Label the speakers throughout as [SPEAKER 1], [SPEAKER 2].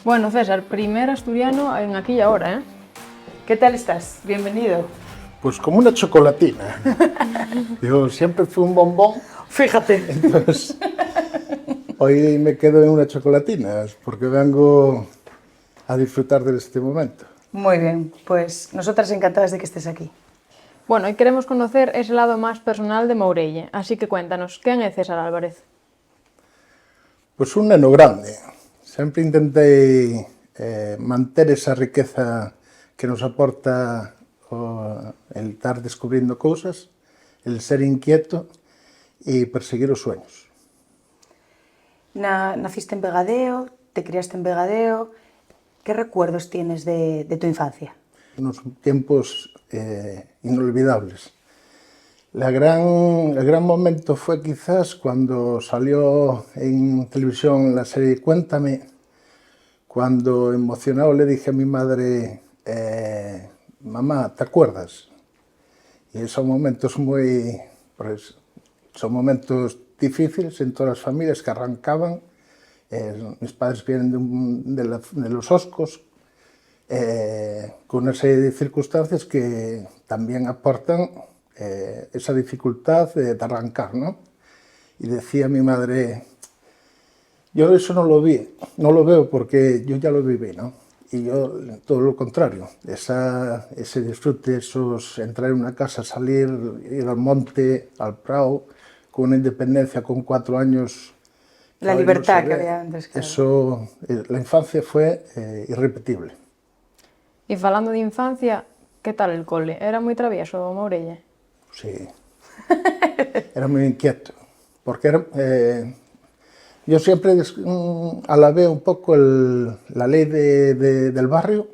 [SPEAKER 1] Bueno, César, primer asturiano en aquí y ahora, ¿eh?
[SPEAKER 2] ¿Qué tal estás? Bienvenido.
[SPEAKER 3] Pues como una chocolatina. Yo siempre fui un bombón,
[SPEAKER 2] Fíjate.
[SPEAKER 3] entonces hoy me quedo en una chocolatina porque vengo a disfrutar de este momento.
[SPEAKER 2] Muy bien, pues nosotras encantadas de que estés aquí.
[SPEAKER 1] Bueno, y queremos conocer ese lado más personal de Mourelle, así que cuéntanos, ¿quen é César Álvarez?
[SPEAKER 3] Pues un neno grande. Sempre intentei manter esa riqueza que nos aporta el estar descubrindo cousas, el ser inquieto e perseguir os sueños.
[SPEAKER 2] Naciste en Vegadeo, te criaste en Vegadeo. ¿Qué recuerdos tienes de tu infancia?
[SPEAKER 3] Unos tiempos inolvidables. El gran momento fue quizás cuando salió en televisión la serie Cuéntame, cuando emocionado le dije a mi madre, mamá, ¿te acuerdas? Y son momentos son momentos difíciles en todas las familias que arrancaban. Mis padres vienen de los Oscos, con una serie de circunstancias que también aportan esa dificultad de arrancar, ¿no? Y decía mi madre, yo eso no lo vi, no lo veo porque yo ya lo viví, ¿no? Y yo todo lo contrario, ese disfrute, entrar en una casa, salir, ir al monte, al prado, con una independencia con 4 años.
[SPEAKER 2] La libertad que había antes. Claro.
[SPEAKER 3] Eso, la infancia fue irrepetible.
[SPEAKER 1] E falando de infancia, que tal el cole? Era moi travieso o Mourelle?
[SPEAKER 3] Sí, era muy inquieto, porque yo siempre alabé un poco la ley del barrio,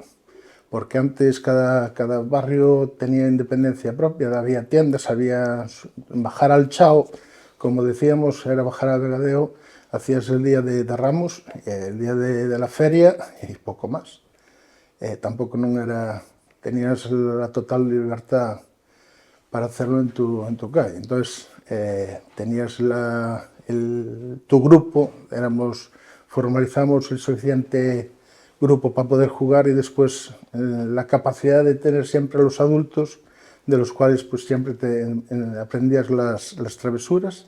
[SPEAKER 3] porque antes cada barrio tenía independencia propia, había tiendas, había bajar al Chao, como decíamos, era bajar a Vegadeo, hacías el día de Ramos, el día de la feria y poco más. Tampoco tenías la total libertad para hacerlo en tu calle. Entonces, tenías tu grupo, formalizamos el suficiente grupo para poder jugar y después la capacidad de tener siempre a los adultos, de los cuales pues siempre aprendías las travesuras,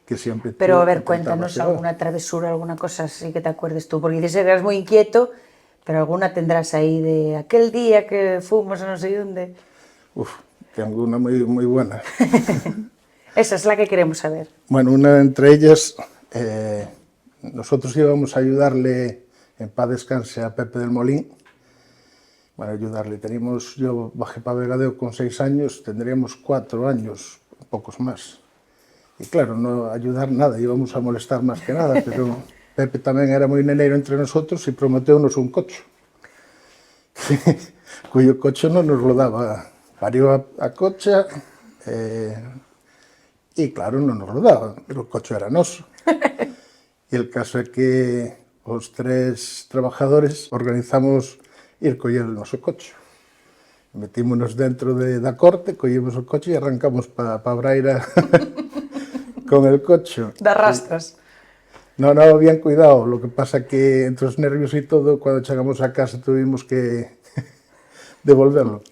[SPEAKER 3] que siempre...
[SPEAKER 2] Pero a ver, cuéntanos alguna travesura, alguna cosa así que te acuerdes tú, porque dices que eras muy inquieto, pero alguna tendrás ahí de aquel día que fuimos a no sé dónde.
[SPEAKER 3] Uf, tengo una muy, muy buena.
[SPEAKER 2] Esa es la que queremos saber.
[SPEAKER 3] Bueno, una entre ellas, nosotros íbamos a ayudarle, en paz descanse, a Pepe del Molín. Bueno, ayudarle. Yo bajé para Vegadeo con 6 años, tendríamos 4 años, pocos más. Y claro, no ayudar nada, íbamos a molestar más que nada, pero Pepe tamén era moi neneiro entre nosotros e prometeunos un cocho. Cuyo coche non nos lo daba. Parió a cocha e claro, non nos lo daba, pero o coche era noso. E el caso é que os 3 trabajadores organizamos ir coller o noso coche. Metímonos dentro da corte, collemos o coche e arrancamos pa Braira con el coche.
[SPEAKER 2] De arrastras.
[SPEAKER 3] No, bien cuidado. Lo que pasa que entre os nervios y todo, cuando llegamos a casa tuvimos que devolverlo.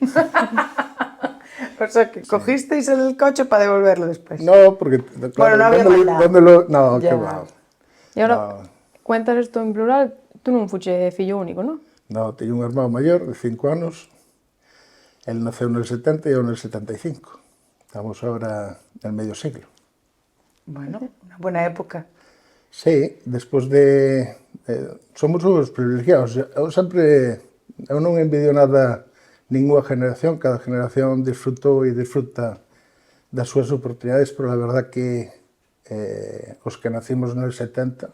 [SPEAKER 2] O sea, que cogisteis el coche para devolverlo después.
[SPEAKER 3] No, porque... Claro,
[SPEAKER 2] bueno, no había maldad.
[SPEAKER 3] No, qué va.
[SPEAKER 1] E agora, cuentas isto en plural, tú non fuche fillo único, non?
[SPEAKER 3] No, teño un hermano maior de 5 anos. Él naceu no 70 e eu no 75. Estamos ahora en medio siglo.
[SPEAKER 2] Bueno, una buena época.
[SPEAKER 3] Sí, despois somos os privilegiados. Eu non envidio nada ninguna generación, cada generación disfrutou e disfruta das súas oportunidades, pero a verdad que os que nacimos no 70,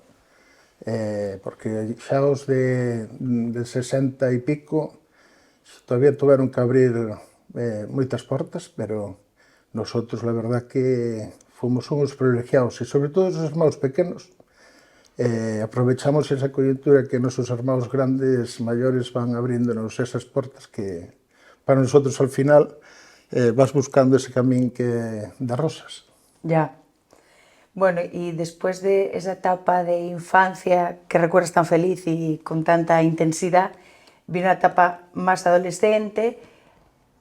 [SPEAKER 3] porque xa os de 60 e pico todavía tuveron que abrir moitas portas, pero nosotros, la verdad que fomos uns privilegiados, e sobre todo os irmãos pequenos, aprovechamos esa coyuntura que nosos irmãos grandes, maiores, van abriéndonos esas portas que para nosotros al final vas buscando ese camín de rosas.
[SPEAKER 2] Ya. Bueno, y después de esa etapa de infancia que recuerdas tan feliz y con tanta intensidad, vino una etapa más adolescente.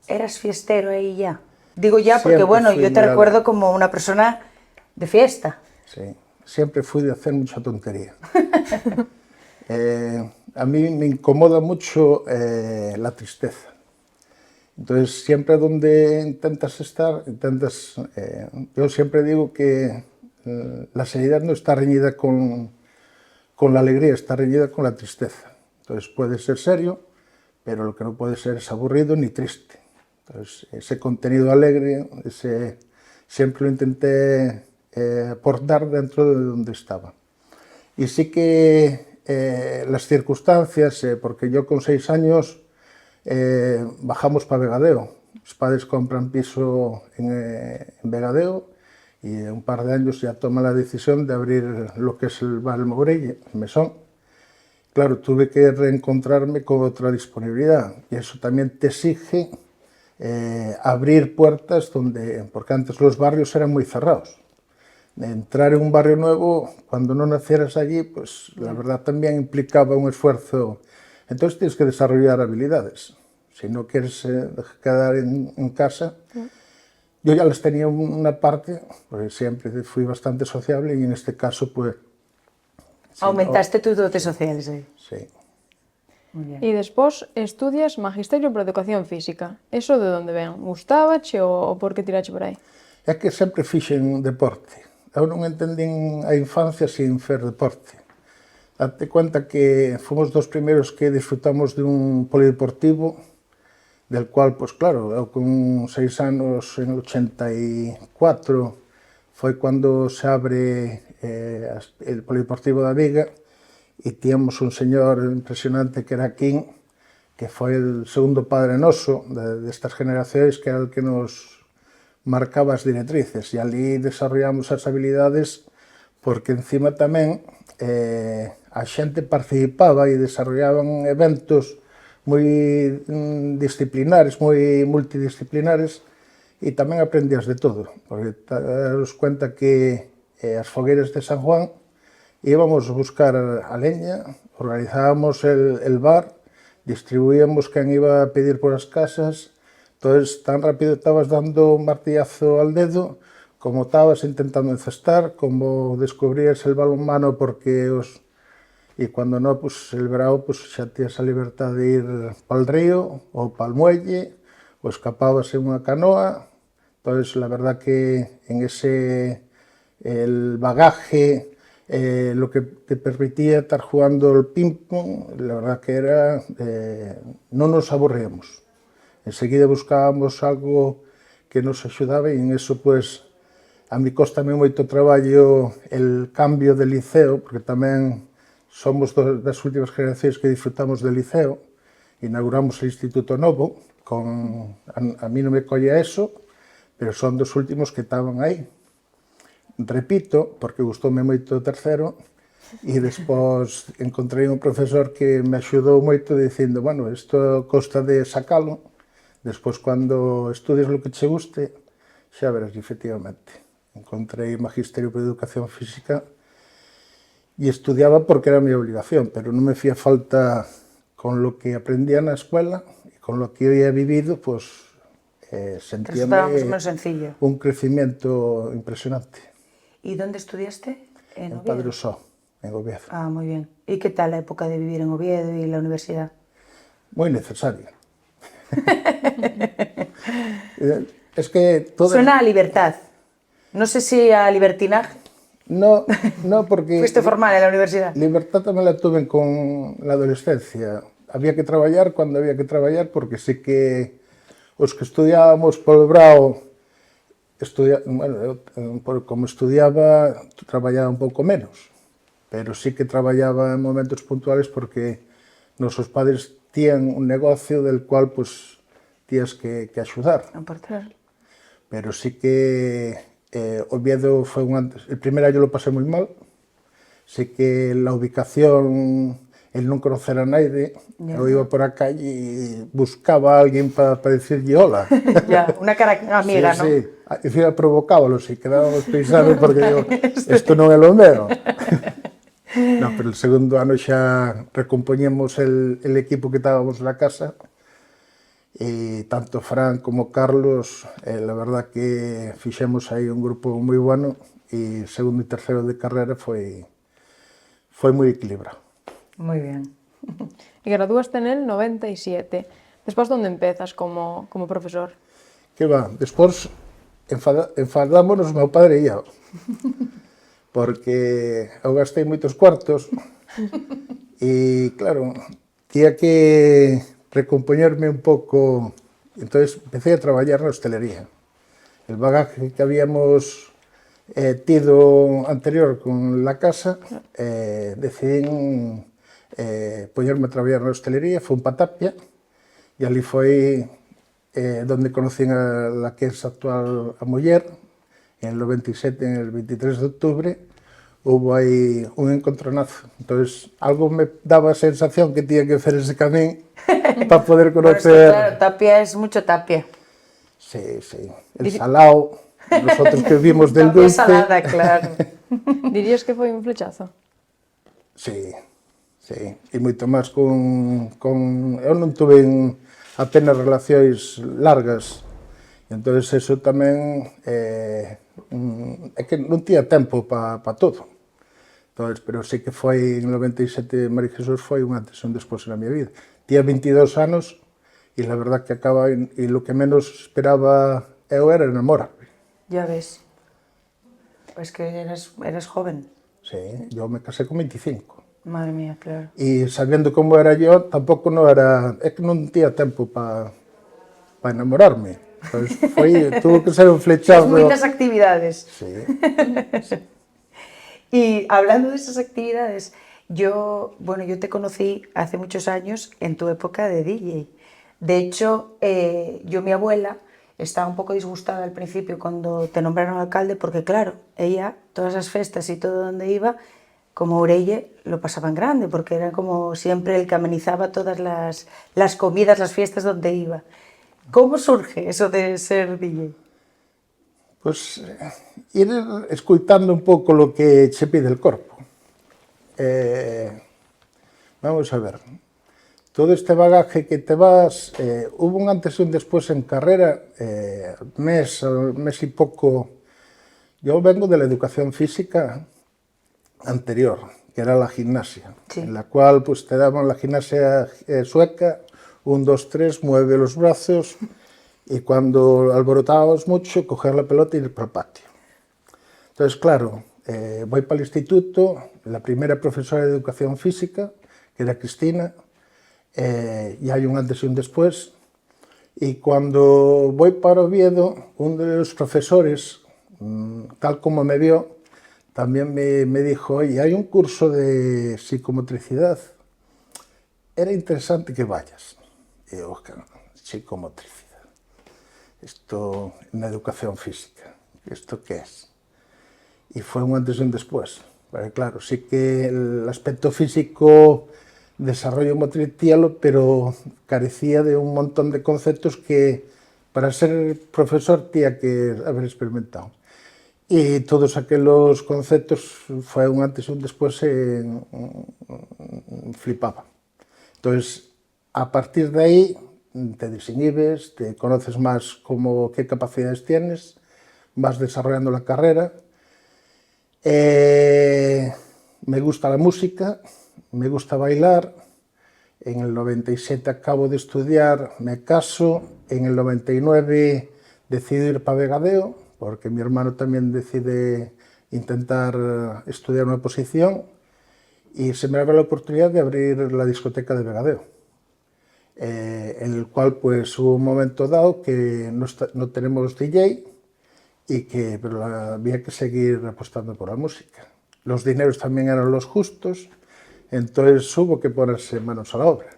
[SPEAKER 2] ¿Eras fiestero ahí ya? Digo ya porque,
[SPEAKER 3] Siempre
[SPEAKER 2] bueno,
[SPEAKER 3] fui
[SPEAKER 2] yo te
[SPEAKER 3] muy
[SPEAKER 2] recuerdo como una persona de fiesta.
[SPEAKER 3] Sí, siempre fui de hacer mucha tontería. A mí me incomoda mucho la tristeza. Entonces, siempre donde intentas estar, yo siempre digo que la seriedad no está reñida con la alegría, está reñida con la tristeza. Entonces, puede ser serio, pero lo que no puede ser es aburrido ni triste. Entonces, ese contenido alegre, siempre lo intenté aportar dentro de donde estaba. Y sí que las circunstancias, porque yo con 6 años bajamos para Vegadeo. Mis padres compran piso en Vegadeo y en un par de años ya toman la decisión de abrir lo que es el bar El Mourelle, el Mesón. Claro, tuve que reencontrarme con otra disponibilidad y eso también te exige abrir puertas porque antes los barrios eran muy cerrados. Entrar en un barrio nuevo, cuando no nacieras allí, pues la verdad también implicaba un esfuerzo. Entonces tienes que desarrollar habilidades. Si no quieres quedar en casa, yo ya las tenía una parte, porque siempre fui bastante sociable y en este caso, pues...
[SPEAKER 2] Aumentaste tus dotes sociales aí.
[SPEAKER 3] Sí.
[SPEAKER 2] Muy bien.
[SPEAKER 1] E despois estudias Magisterio para Educación Física. Eso de onde ven? Gustábache ou por que tirache por aí?
[SPEAKER 3] É que sempre fixen deporte. Eu non entendín a infancia sin fer deporte. Date cuenta que fomos dos primeiros que disfrutamos de un polideportivo, del cual, pues claro, eu con 6 anos, en 84, foi cando se abre el polideportivo da Viga, e tíamos un señor impresionante que era Quín, que foi el segundo padre noso destas generacións, que era el que nos marcaba as directrices, e ali desarrollamos as habilidades porque encima tamén a xente participaba e desarrollaban eventos moi disciplinares, moi multidisciplinares, e tamén aprendías de todo, porque te das cuenta que as fogueiras de San Juan íbamos a buscar a leña, organizábamos el bar, distribuíamos quen iba a pedir por as casas, entonces tan rápido estabas dando un martillazo al dedo, como estabas intentando encestar, como descubrías el balonmano porque y cuando no, pues el verano, pues xa tías a libertad de ir pa'l río ou pa'l muelle, ou escapabas en unha canoa. Entonces, la verdad que en el bagaje, lo que te permitía estar jugando el ping-pong, la verdad que era, no nos aburríamos. Enseguida buscábamos algo que nos axudaba e en eso, pues, a mí cóstame moito traballo el cambio de liceo, porque tamén somos das últimas generacións que disfrutamos del liceo, inauguramos o Instituto Novo, a mí non me colla eso, pero son dos últimos que estaban aí. Repito, porque gustoume moito o tercero, e despois encontrei un profesor que me axudou moito dicindo, bueno, isto costa de sacalo, despois cando estudies lo que che guste, xa verás, efectivamente. Encontrei Magisterio para Educación Física e estudiaba porque era a miña obligación, pero non me fía falta con lo que aprendía na escuela e con lo que eu había vivido, pues sentíame un crecimiento impresionante.
[SPEAKER 2] ¿Y dónde estudiaste?
[SPEAKER 3] En Padre Osó, en Oviedo.
[SPEAKER 2] Ah, muy bien. ¿Y qué tal la época de vivir en Oviedo y la universidad?
[SPEAKER 3] Muy necesaria. Es que todo...
[SPEAKER 2] Suena a libertad. No sé si a libertinaje.
[SPEAKER 3] No, no, porque...
[SPEAKER 2] ¿Fuiste formal en la universidad?
[SPEAKER 3] Libertad tamén la tuve con la adolescencia. Había que traballar cuando había que traballar, porque sí que os que estudiábamos polo Brao, bueno, como estudiaba, traballaba un pouco menos, pero sí que traballaba en momentos puntuales porque nosos padres tían un negocio del cual, pues, tías que axudar.
[SPEAKER 2] Aportar.
[SPEAKER 3] Pero sí que Oviedo fue el primer año lo pasé muy mal, sí que la ubicación el non conocer a naide, eu iba por a calle e buscaba a alguén para decirlle hola.
[SPEAKER 2] Ya, una cara amiga, ¿no?
[SPEAKER 3] Sí, sí. Encima provocábalos e quedábamos pensando porque digo, isto non é lo meu. No, pero el segundo ano xa recompoñemos el equipo que estábamos na casa e tanto Fran como Carlos, la verdad que fixemos aí un grupo moi bueno e segundo e terceiro de carrera foi moi equilibrado.
[SPEAKER 2] Muy bien.
[SPEAKER 1] E gradúaste nel 97. Despois, onde empezas como profesor?
[SPEAKER 3] Que va, despois enfadámonos meu padre e eu, porque eu gastei moitos cuartos e, claro, tía que recompoñerme un pouco, entón empecé a traballar na hostelería. El bagaje que habíamos tido anterior con la casa, decidín poñerme a traballar na hostelería, foi pa Tapia, e ali foi donde conocí a la que es actual a muller, en el 97, en el 23 de octubre, hubo aí un encontronazo. Entonces, algo me daba a sensación que tenía que hacer ese camín para poder conocer...
[SPEAKER 2] Bueno, claro, Tapia es mucho Tapia.
[SPEAKER 3] Sí, sí. El salao, nosotros que vimos del
[SPEAKER 2] Tapia
[SPEAKER 3] dulce...
[SPEAKER 2] salada, claro.
[SPEAKER 1] Dirías que foi un flechazo?
[SPEAKER 3] Sí, sí. E moito máis con... Eu non tuve apenas relacións largas. Entón, eso tamén é que non tiña tempo para todo. Entón, pero sí que foi en 97, María Jesús foi un antes e un despois na minha vida. Tiña 22 anos e la verdad que acaba e lo que menos esperaba eu era enamorarme.
[SPEAKER 2] Ya ves. Pues que eras joven.
[SPEAKER 3] Sí, yo me casé con 25.
[SPEAKER 2] Madre mía, claro.
[SPEAKER 3] E sabiendo como era yo, tampouco non era... É que non tiña tempo para enamorarme. Pues tuvo que ser un flechazo.
[SPEAKER 2] Muchas actividades.
[SPEAKER 3] Sí.
[SPEAKER 2] Y hablando de esas actividades, yo te conocí hace muchos años en tu época de DJ. De hecho, mi abuela estaba un poco disgustada al principio cuando te nombraron alcalde, porque claro, ella, todas las fiestas y todo donde iba, como Orelle, lo pasaba en grande, porque era como siempre el que amenizaba todas las comidas, las fiestas donde iba. ¿Cómo surge eso de ser DJ?
[SPEAKER 3] Pues ir escuitando un pouco lo que che pide el corpo. Vamos a ver, todo este bagaje que te vas, hubo un antes y un después en carrera, mes y poco. Yo vengo de la educación física anterior, que era la gimnasia, sí, en la cual pues te daban la gimnasia sueca, 1, 2, 3, mueve los brazos y cuando alborotábamos mucho, coger la pelota y ir para el patio. Entonces, claro, voy para el instituto, la primera profesora de educación física, que era Cristina, y hay un antes y un después, y cuando voy para Oviedo, uno de los profesores, tal como me vio, también me dijo, oye, hay un curso de psicomotricidad, era interesante que vayas. Y digo, psicomotricidad, esto en la educación física, ¿esto qué es? Y fue un antes y un después. Porque, claro, sí que el aspecto físico, desarrollo motriz tíalo, pero carecía de un montón de conceptos que para ser profesor tenía que haber experimentado. Y todos aquellos conceptos fue un antes y un después, flipaba. Entonces, a partir de ahí te desinhibes, te conoces más qué capacidades tienes, vas desarrollando la carrera. Me gusta la música, me gusta bailar. En el 97 acabo de estudiar, me caso. En el 99 decido ir para Vegadeo, porque mi hermano también decide intentar estudiar una oposición y se me abre la oportunidad de abrir la discoteca de Vegadeo, en el cual pues hubo un momento dado que no tenemos DJ pero había que seguir apostando por la música. Los dineros también eran los justos, entonces hubo que ponerse manos a la obra.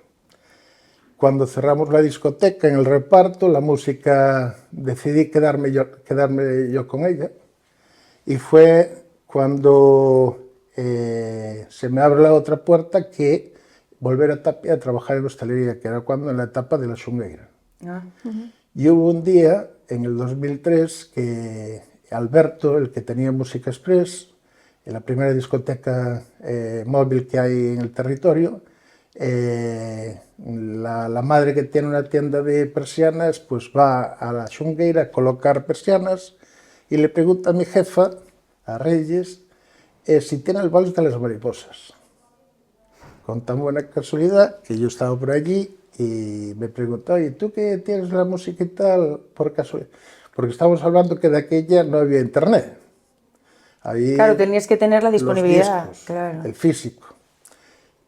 [SPEAKER 3] Cuando cerramos la discoteca, en el reparto, la música, decidí quedarme yo con ella, y fue cuando se me abre la otra puerta que volver a Tapia a trabajar en hostelería, que era cuando en la etapa de la Xungueira.
[SPEAKER 2] Ah.
[SPEAKER 3] Y hubo un día, en el 2003, que Alberto, el que tenía Música Express, en la primera discoteca móvil que hay en el territorio, la madre que tiene una tienda de persianas, pues va a la Xungueira a colocar persianas y le pregunta a mi jefa, a Reyes, si tiene el vals de las mariposas. Con tan buena casualidad que yo estaba por allí y me preguntó, oye, ¿tú que tienes la música y tal por casualidad? Porque estamos hablando que de aquella no había internet. Ahí
[SPEAKER 2] Claro, tenías que tener la disponibilidad,
[SPEAKER 3] los discos,
[SPEAKER 2] claro.
[SPEAKER 3] el físico.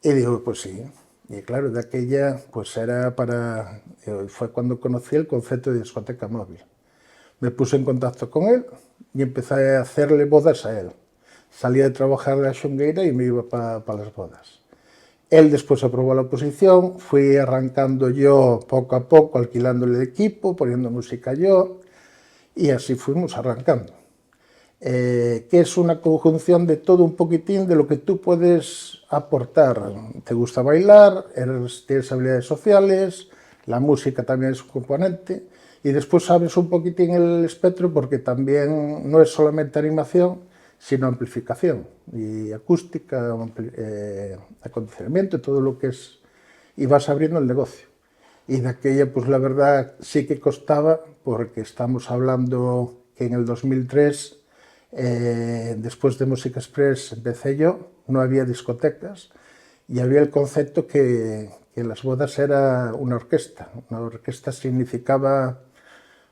[SPEAKER 3] Y digo, pues sí. Y claro, de aquella, pues era para... Fue cuando conocí el concepto de discoteca móvil. Me puse en contacto con él y empecé a hacerle bodas a él. Salía de trabajar de la Xungueira y me iba para las bodas. Él después aprobó la oposición, fui arrancando yo poco a poco, alquilándole el equipo, poniendo música yo, y así fuimos arrancando. Que es una conjunción de todo un poquitín de lo que tú puedes aportar. Te gusta bailar, tienes habilidades sociales, la música también es un componente, y después sabes un poquitín el espectro porque también no es solamente animación, sino amplificación y acústica, acondicionamiento, todo lo que es, y vas abriendo el negocio. Y de aquella, pues la verdad sí que costaba, porque estamos hablando que en el 2003, después de Música Express empecé yo, no había discotecas y había el concepto que las bodas era una orquesta. Una orquesta significaba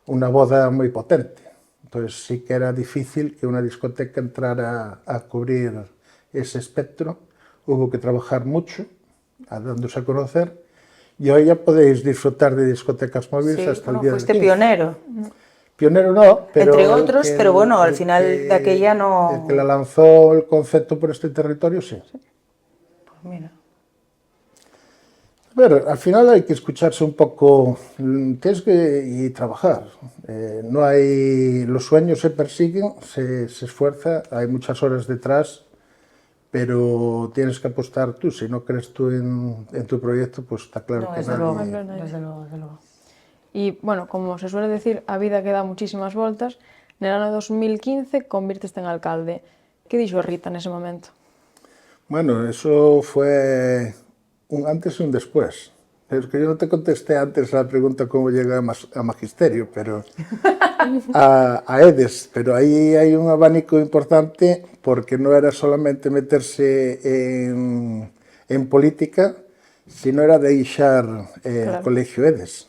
[SPEAKER 3] una boda muy potente. Entonces sí que era difícil que una discoteca entrara a cubrir ese espectro. Hubo que trabajar mucho, dándose a conocer, y hoy ya podéis disfrutar de discotecas móviles
[SPEAKER 2] Sí,
[SPEAKER 3] hasta
[SPEAKER 2] bueno,
[SPEAKER 3] el día
[SPEAKER 2] fuiste
[SPEAKER 3] del 15.
[SPEAKER 2] pionero.
[SPEAKER 3] Pionero no, pero...
[SPEAKER 2] Entre otros, pero bueno, al final de aquella no...
[SPEAKER 3] El que la lanzó el concepto por este territorio, sí.
[SPEAKER 2] Pues mira.
[SPEAKER 3] Pero al final hay que escucharse un poco, tienes que y trabajar. No hay, los sueños se persiguen, se esfuerza, hay muchas horas detrás, pero tienes que apostar tú. Si no crees tú en tu proyecto, pues está claro
[SPEAKER 2] No,
[SPEAKER 3] que
[SPEAKER 2] desde
[SPEAKER 3] nadie...
[SPEAKER 2] luego, desde luego, desde luego.
[SPEAKER 1] Y, bueno, como se suele decir, a vida que dá muchísimas voltas. Nel ano 2015 convirteste en alcalde. Que dixo Rita nese momento?
[SPEAKER 3] Bueno, eso fue un antes y un después. Es que yo no te contesté antes la pregunta cómo llega a magisterio, pero a EDES, pero ahí hay un abanico importante porque no era solamente meterse en política, sino era deixar el colegio EDES.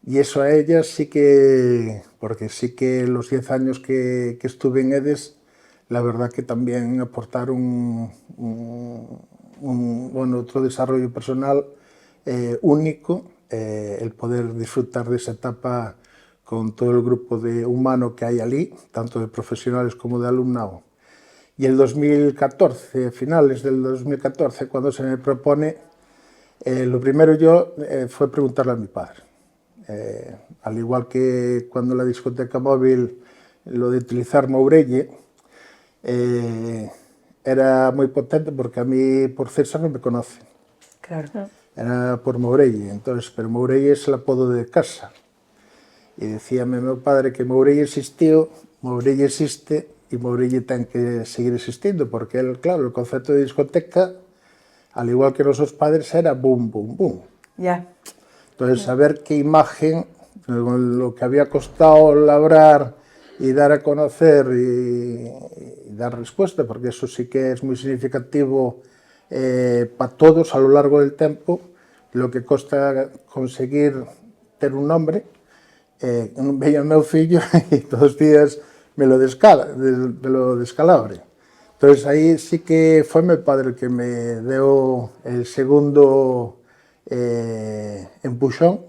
[SPEAKER 3] Y eso a ella sí que, porque sí que los 10 años que estuve en EDES, la verdad que también aportaron bueno, otro desarrollo personal único, el poder disfrutar de esa etapa con todo el grupo de humano que hay allí, tanto de profesionales como de alumnado. Y el 2014, finales del 2014, cuando se me propone, lo primero yo fue preguntarle a mi padre. Al igual que cuando la discoteca móvil, lo de utilizar Mourelle, era muy potente porque a mí por César no me conocen.
[SPEAKER 2] Claro.
[SPEAKER 3] Era por Mourelle, entonces, pero Mourelle es el apodo de casa. Y decíame meu padre que Mourelle existiu, Mourelle existe e Mourelle ten que seguir existindo, porque el, claro, el concepto de discoteca, al igual que nosos padres, era boom, boom, boom.
[SPEAKER 2] Ya.
[SPEAKER 3] Entonces, saber qué imagen, lo que había costado labrar y dar a conocer y dar respuesta, porque eso sí que es muy significativo para todos a lo largo del tiempo, lo que costa conseguir ter un nombre. Veía meu fillo y todos los días me lo descalabre. Entonces ahí sí que fue mi padre el que me dio el segundo empuxón.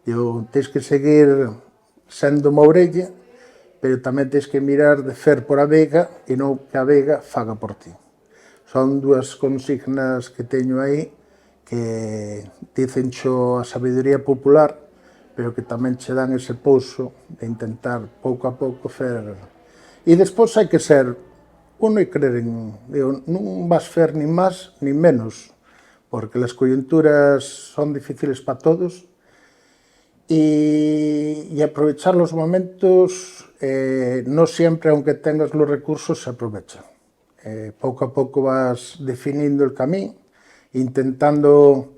[SPEAKER 3] Digo, tens que seguir sendo Mourelle, pero tamén tens que mirar de fer por a Vega e non que a Vega faga por ti. Son dúas consignas que teño aí que dicen a sabiduría popular, pero que tamén che dan ese pouso de intentar pouco a pouco fer. E despois hai que ser uno e creer en... Digo, non vas fer nin máis nin menos, porque las coyunturas son difíciles para todos y aprovechar los momentos, no siempre, aunque tengas los recursos, se aprovechan. Poco a poco vas definiendo el camino, intentando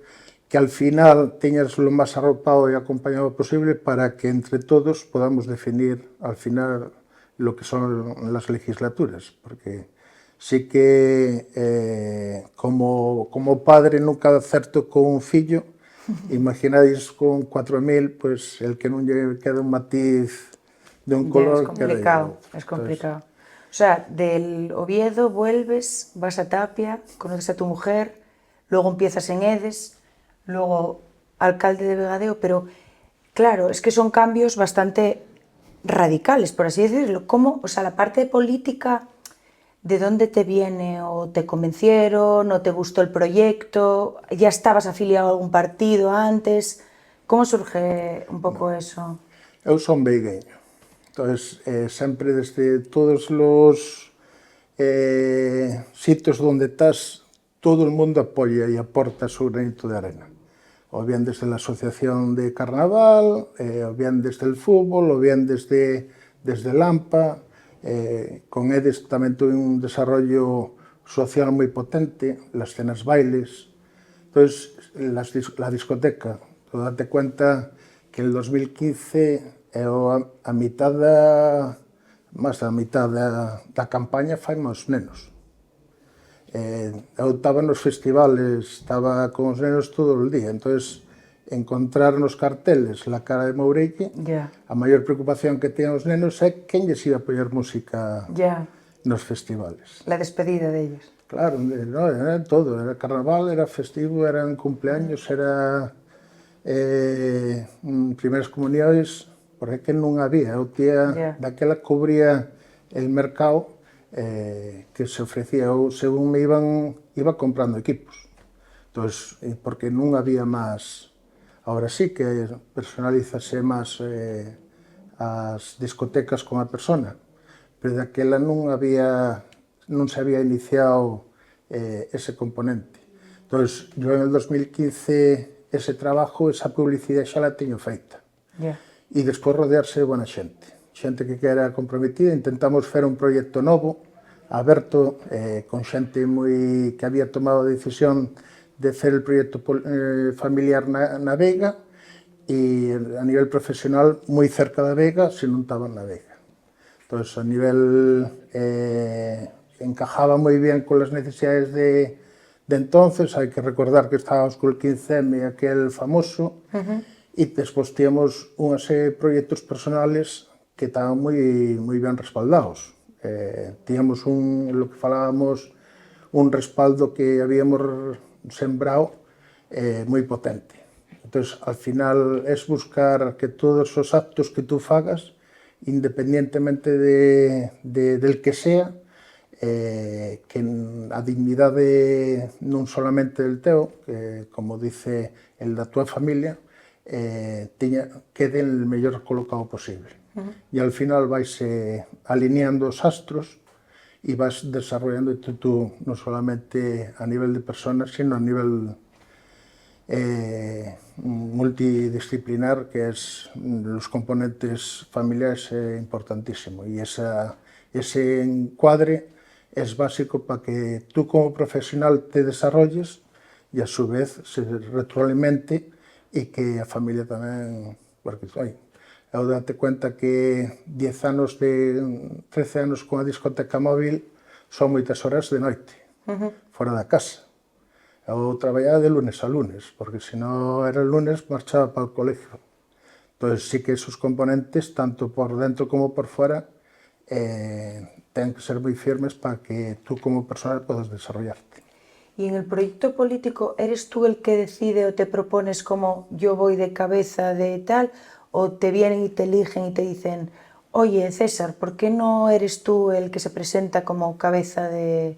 [SPEAKER 3] que al final tengas lo más arropado y acompañado posible para que entre todos podamos definir al final lo que son las legislaturas, porque sí que como padre nunca acerto con un fillo, imagináis con 4.000, pues el que non lle queda un matiz de un color...
[SPEAKER 2] Es complicado. O sea, del Oviedo vuelves, vas a Tapia, conoces a tu mujer, luego empiezas en Edes, luego alcalde de Vegadeo, pero claro, es que son cambios bastante radicales, por así decirlo. ¿Cómo, o sea, la parte política, de dónde te viene? ¿O te convencieron? ¿O te gustó el proyecto? ¿Ya estabas afiliado a algún partido antes? ¿Cómo surge un pouco eso?
[SPEAKER 3] Eu son veigueño, entonces sempre desde todos los sitios donde estás, todo el mundo apoya y aporta su granito de arena. O bien desde la asociación de carnaval, o bien desde el fútbol, o bien desde el AMPA. Con Edes tamén tuve un desarrollo social moi potente, las cenas bailes. Entonces, la discoteca, tú date cuenta que en el 2015 a mitad máis da mitad da campaña faimos nenos. Eu estaba nos festivales, estaba con os nenos todo o día, entonces encontrar nos carteles la cara de Mourelle, a maior preocupación que tenían os nenos é quen lles iba a poñer música nos festivales.
[SPEAKER 2] La despedida de ellos.
[SPEAKER 3] Claro, no, era todo, era carnaval, era festivo, eran cumpleaños, era primeras comunidades, porque que non había, o tía daquela cubría el mercado que se ofrecía, ou según me iba comprando equipos. Entonces, porque non había máis. Ahora sí que personalízase máis as discotecas con a persona, pero daquela non se había iniciado ese componente. Entonces, yo en el 2015 ese trabajo, esa publicidade xa la teño feita. E despois rodearse de buena xente que era comprometida. Intentamos fer un proxecto novo, aberto, con xente que había tomado a decisión de fer el proxecto familiar na Vega e a nivel profesional moi cerca da Vega, se non estaban na Vega. Entón, a nivel encajaba moi bien con as necesidades de entonces. Hai que recordar que estábamos con el 15M, aquel famoso, e despois tíamos unhas proxectos personales que estaban moi ben respaldados. Tíamos lo que falábamos, un respaldo que habíamos sembrado moi potente. Entón, al final, es buscar que todos os actos que tú fagas, independientemente del que sea, que a dignidade non solamente del teu, que, como dice, el da tua familia, quede el mellor colocado posible. E al final vais alineando os astros e vas desarrollando tú non solamente a nivel de personas, sino a nivel multidisciplinar, que es los componentes familiares, importantísimo. Y ese encuadre es básico para que tú como profesional te desarrolles y a su vez se retroalimente y que a familia tamén, porque eu date cuenta que 13 anos con a discoteca móvil son moitas horas de noite, fora da casa. Eu traballaba de lunes a lunes, porque se non era el lunes marchaba para o colegio. Entón, sí que esos componentes, tanto por dentro como por fuera, ten que ser moi firmes para que tú como persona podas desarrollarte.
[SPEAKER 2] Y en el proyecto político, ¿eres tú el que decide o te propones como yo voy de cabeza de tal, o te vienen y te eligen y te dicen, oye, César, ¿por qué no eres tú el que se presenta como cabeza de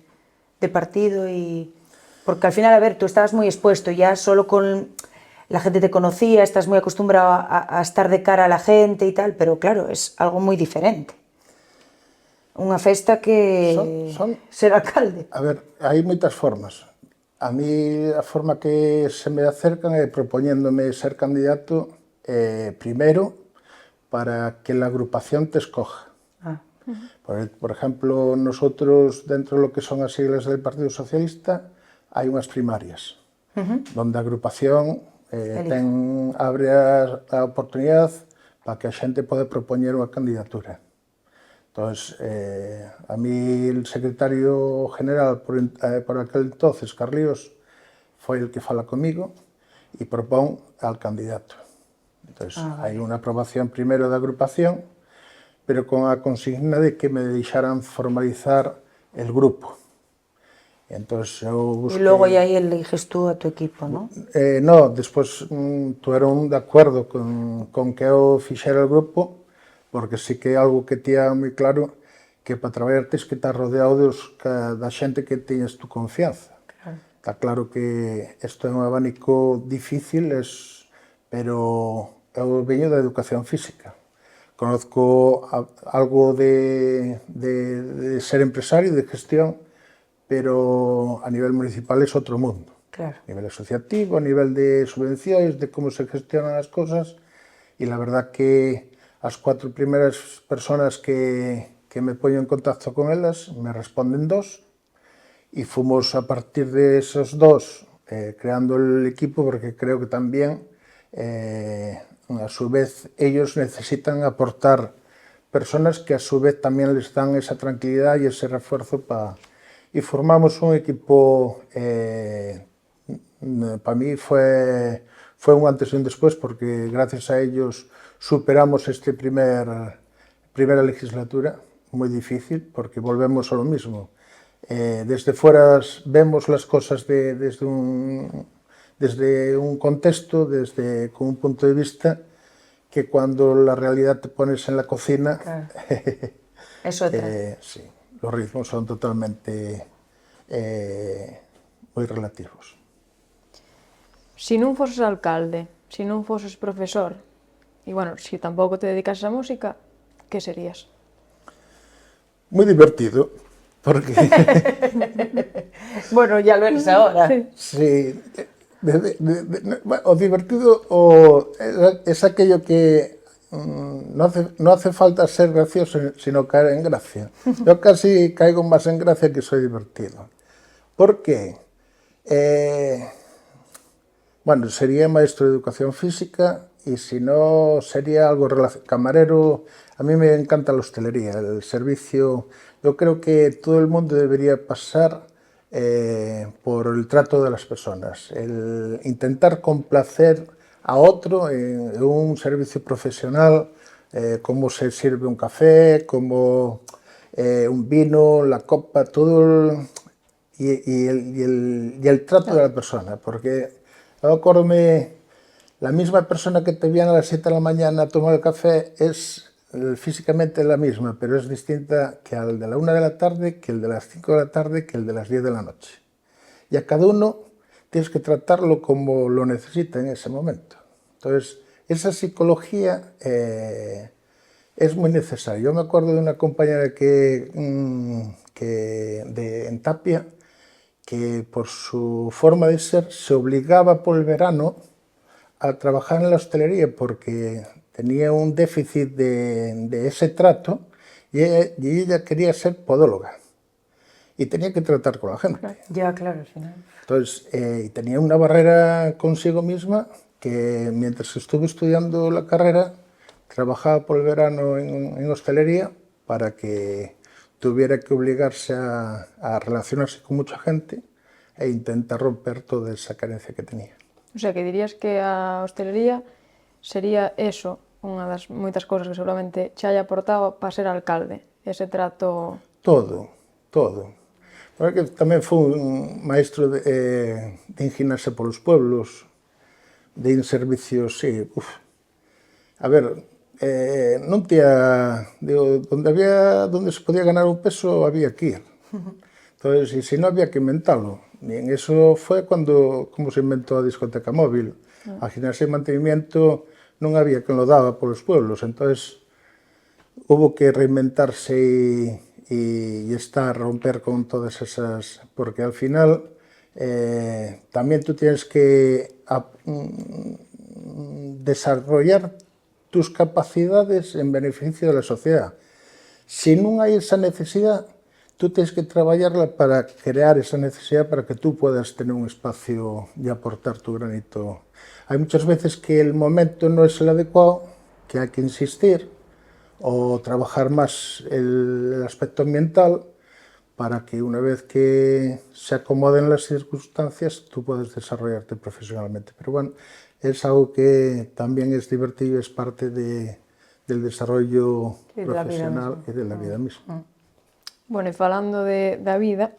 [SPEAKER 2] partido? Y porque al final, a ver, tú estabas muy expuesto, ya solo con la gente te conocía, estás muy acostumbrado a estar de cara a la gente y tal, pero claro, es algo muy diferente. Unha festa que ser alcalde.
[SPEAKER 3] A ver, hai moitas formas. A mí a forma que se me acercan é proponiéndome ser candidato primero para que la agrupación te escoja.
[SPEAKER 2] Ah,
[SPEAKER 3] Por ejemplo, nosotros dentro de lo que son as siglas del Partido Socialista hai unhas primarias donde a agrupación abre a oportunidade para que a xente pode propoñer unha candidatura. Entón, a mí el secretario general por aquel entonces, Carlíos, foi el que fala comigo e propón al candidato. Entón, hai unha aprobación primeiro da agrupación, pero con a consigna de que me deixaran formalizar el grupo. Entón, eu busquei...
[SPEAKER 2] e logo aí eliges tú a tu equipo, non?
[SPEAKER 3] No, despois tuveron de acuerdo con que eu fixera o grupo, porque sí que é algo que tía moi claro que para traballar tens que estar rodeado da xente que teñes tu confianza.
[SPEAKER 2] Claro.
[SPEAKER 3] Está claro que isto é un abanico difícil, pero eu veño da educación física. Conozco algo de ser empresario, de gestión, pero a nivel municipal é outro mundo.
[SPEAKER 2] Claro.
[SPEAKER 3] A nivel asociativo, a nivel de subvencións, de como se gestionan as cosas, e la verdad que as 4 primeiras personas que me poño en contacto con elas me responden 2 e fomos a partir de esos 2 creando el equipo, porque creo que también a su vez ellos necesitan aportar personas que a su vez también les dan esa tranquilidad y ese refuerzo y formamos un equipo para mí fue un antes y un después, porque gracias a ellos superamos primera legislatura, muy difícil, porque volvemos a lo mismo. Desde fuera vemos las cosas desde un contexto, con un punto de vista, que cuando la realidad te pones en la cocina,
[SPEAKER 2] claro. Es otra.
[SPEAKER 3] Sí, los ritmos son totalmente moi relativos.
[SPEAKER 1] Si non foses alcalde, si non foses profesor, e, bueno, si tampouco te dedicases á música, que serías?
[SPEAKER 3] Moi divertido, porque...
[SPEAKER 2] Bueno, ya lo eres ahora.
[SPEAKER 3] Sí, o divertido es aquello que no hace falta ser gracioso, sino caer en gracia. Yo casi caigo más en gracia que soy divertido. ¿Por qué? Bueno, sería maestro de educación física y si no sería algo camarero. A mí me encanta la hostelería, el servicio. Yo creo que todo el mundo debería pasar por el trato de las personas, el intentar complacer a otro en un servicio profesional, cómo se sirve un café, cómo un vino, la copa, todo y el trato de la persona, porque yo acuérdome, la misma persona que te viene a las 7 de la mañana a tomar el café es físicamente la misma, pero es distinta que al de la 1 de la tarde, que el de las 5 de la tarde, que el de las 10 de la noche. Y a cada uno tienes que tratarlo como lo necesita en ese momento. Entonces, esa psicología es muy necesaria. Yo me acuerdo de una compañera en Tapia, que por su forma de ser se obligaba por el verano a trabajar en la hostelería porque tenía un déficit de ese trato y ella quería ser podóloga y tenía que tratar con la gente.
[SPEAKER 2] Ya, claro, al final.
[SPEAKER 3] Entonces, tenía una barrera consigo misma que mientras estuve estudiando la carrera trabajaba por el verano en hostelería para que tuviera que obligarse a relacionarse con mucha gente e intentar romper toda esa carencia que tenía.
[SPEAKER 1] O sea, que dirías que a hostelería sería eso, unha das moitas cousas que seguramente xa haya aportado para ser alcalde, ese trato...
[SPEAKER 3] Todo. Porque tamén foi un maestro de enginarse polos pueblos, de ir en servicios, sí, A ver, non tía... Digo, donde se podía ganar un peso había que ir. Entonces, y si no había que inventarlo. Bien, eso fue como se inventó a discoteca móvil. A gimnasia y mantenimiento non había quen lo daba polos pueblos, entonces hubo que reinventarse y romper con todas esas, porque al final también tú tienes que desarrollar tus capacidades en beneficio de la sociedad. Si non hai esa necesidade, tú tienes que traballarla para crear esa necesidade para que tú puedas tener un espacio y aportar tu granito. Hay muchas veces que el momento no es el adecuado, que hay que insistir o trabajar más el aspecto ambiental para que una vez que se acomoden las circunstancias tú puedas desarrollarte profesionalmente. Pero bueno, es algo que también es divertido, es parte del desarrollo profesional e de la vida misma.
[SPEAKER 1] Bueno, e falando da vida,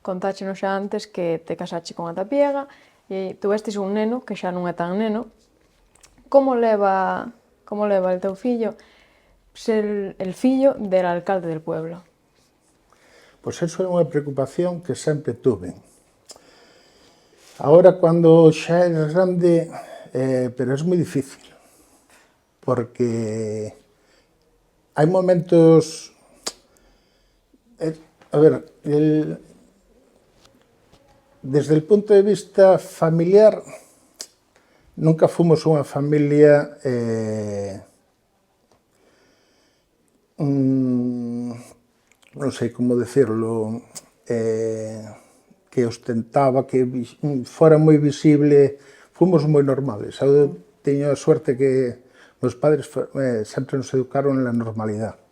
[SPEAKER 1] contáchenos xa antes que te casache con a Tapiega e tuvestes un neno que xa non é tan neno. Como leva el teu fillo ser el fillo del alcalde del pueblo?
[SPEAKER 3] Pois eso é unha preocupación que sempre tuve. Ahora, cando xa eres grande, pero é moi difícil, porque hai momentos... A ver, desde el punto de vista familiar, nunca fomos unha familia non sei como decirlo, que ostentaba, que fora moi visible, fomos moi normales. Eu teño a suerte que meus padres sempre nos educaron na normalidade.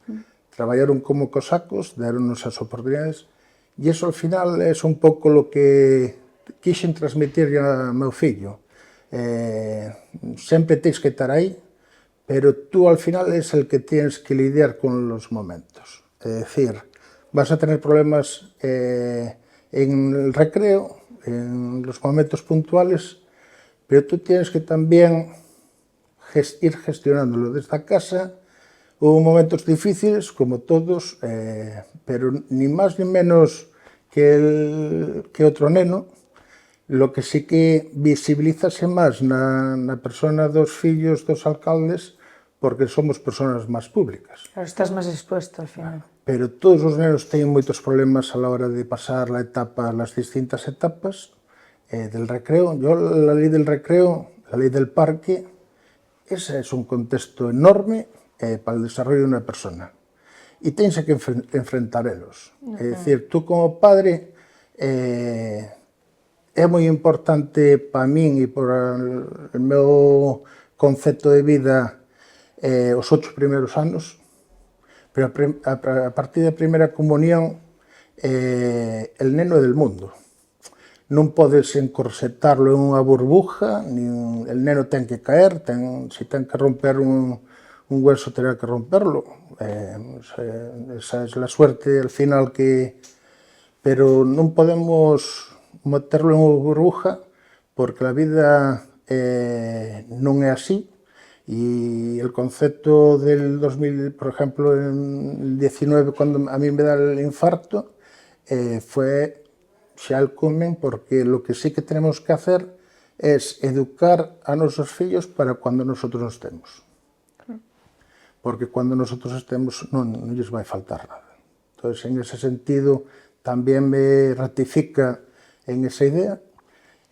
[SPEAKER 3] Traballaron como cosacos, deronnos as oportunidades, e iso ao final é un pouco lo que quixen transmitir a meu fillo. Sempre tens que estar aí, pero tú al final es el que tienes que lidiar con los momentos. Es decir, vas a tener problemas en el recreo, en los momentos puntuales, pero tú tienes que también ir gestionándolo desde a casa. Hubo momentos difíciles, como todos, pero ni más ni menos que otro neno. Lo que sí que visibilízase máis na persona dos fillos dos alcaldes, porque somos personas máis públicas.
[SPEAKER 2] Claro, estás máis expuesto al final.
[SPEAKER 3] Pero todos os nenos teñen moitos problemas a la hora de pasar las distintas etapas del recreo. Yo, la ley del recreo, la ley del parque, ese es un contexto enorme para el desarrollo de una persona. Y tienes que enfrentar elos. Es decir, tú como padre, é moi importante para min e por o meu concepto de vida os 8 primeiros anos, pero a partir da primeira comunión el neno é del mundo. Non podes encorsetarlo en unha burbuja, nin el neno ten que caer, se ten que romper un hueso terá que romperlo. Esa es la suerte al final que... Pero non podemos meterlo en unha burbuja porque a vida non é así e el concepto del 2000, por ejemplo, en el 19, cuando a mí me da el infarto, fue xa el culmen, porque lo que sí que tenemos que hacer es educar a nuestros fillos para cuando nosotros no estemos. Porque cuando nosotros estemos non lles vai faltar nada. Entonces, en ese sentido, tamén me ratifica en esa idea,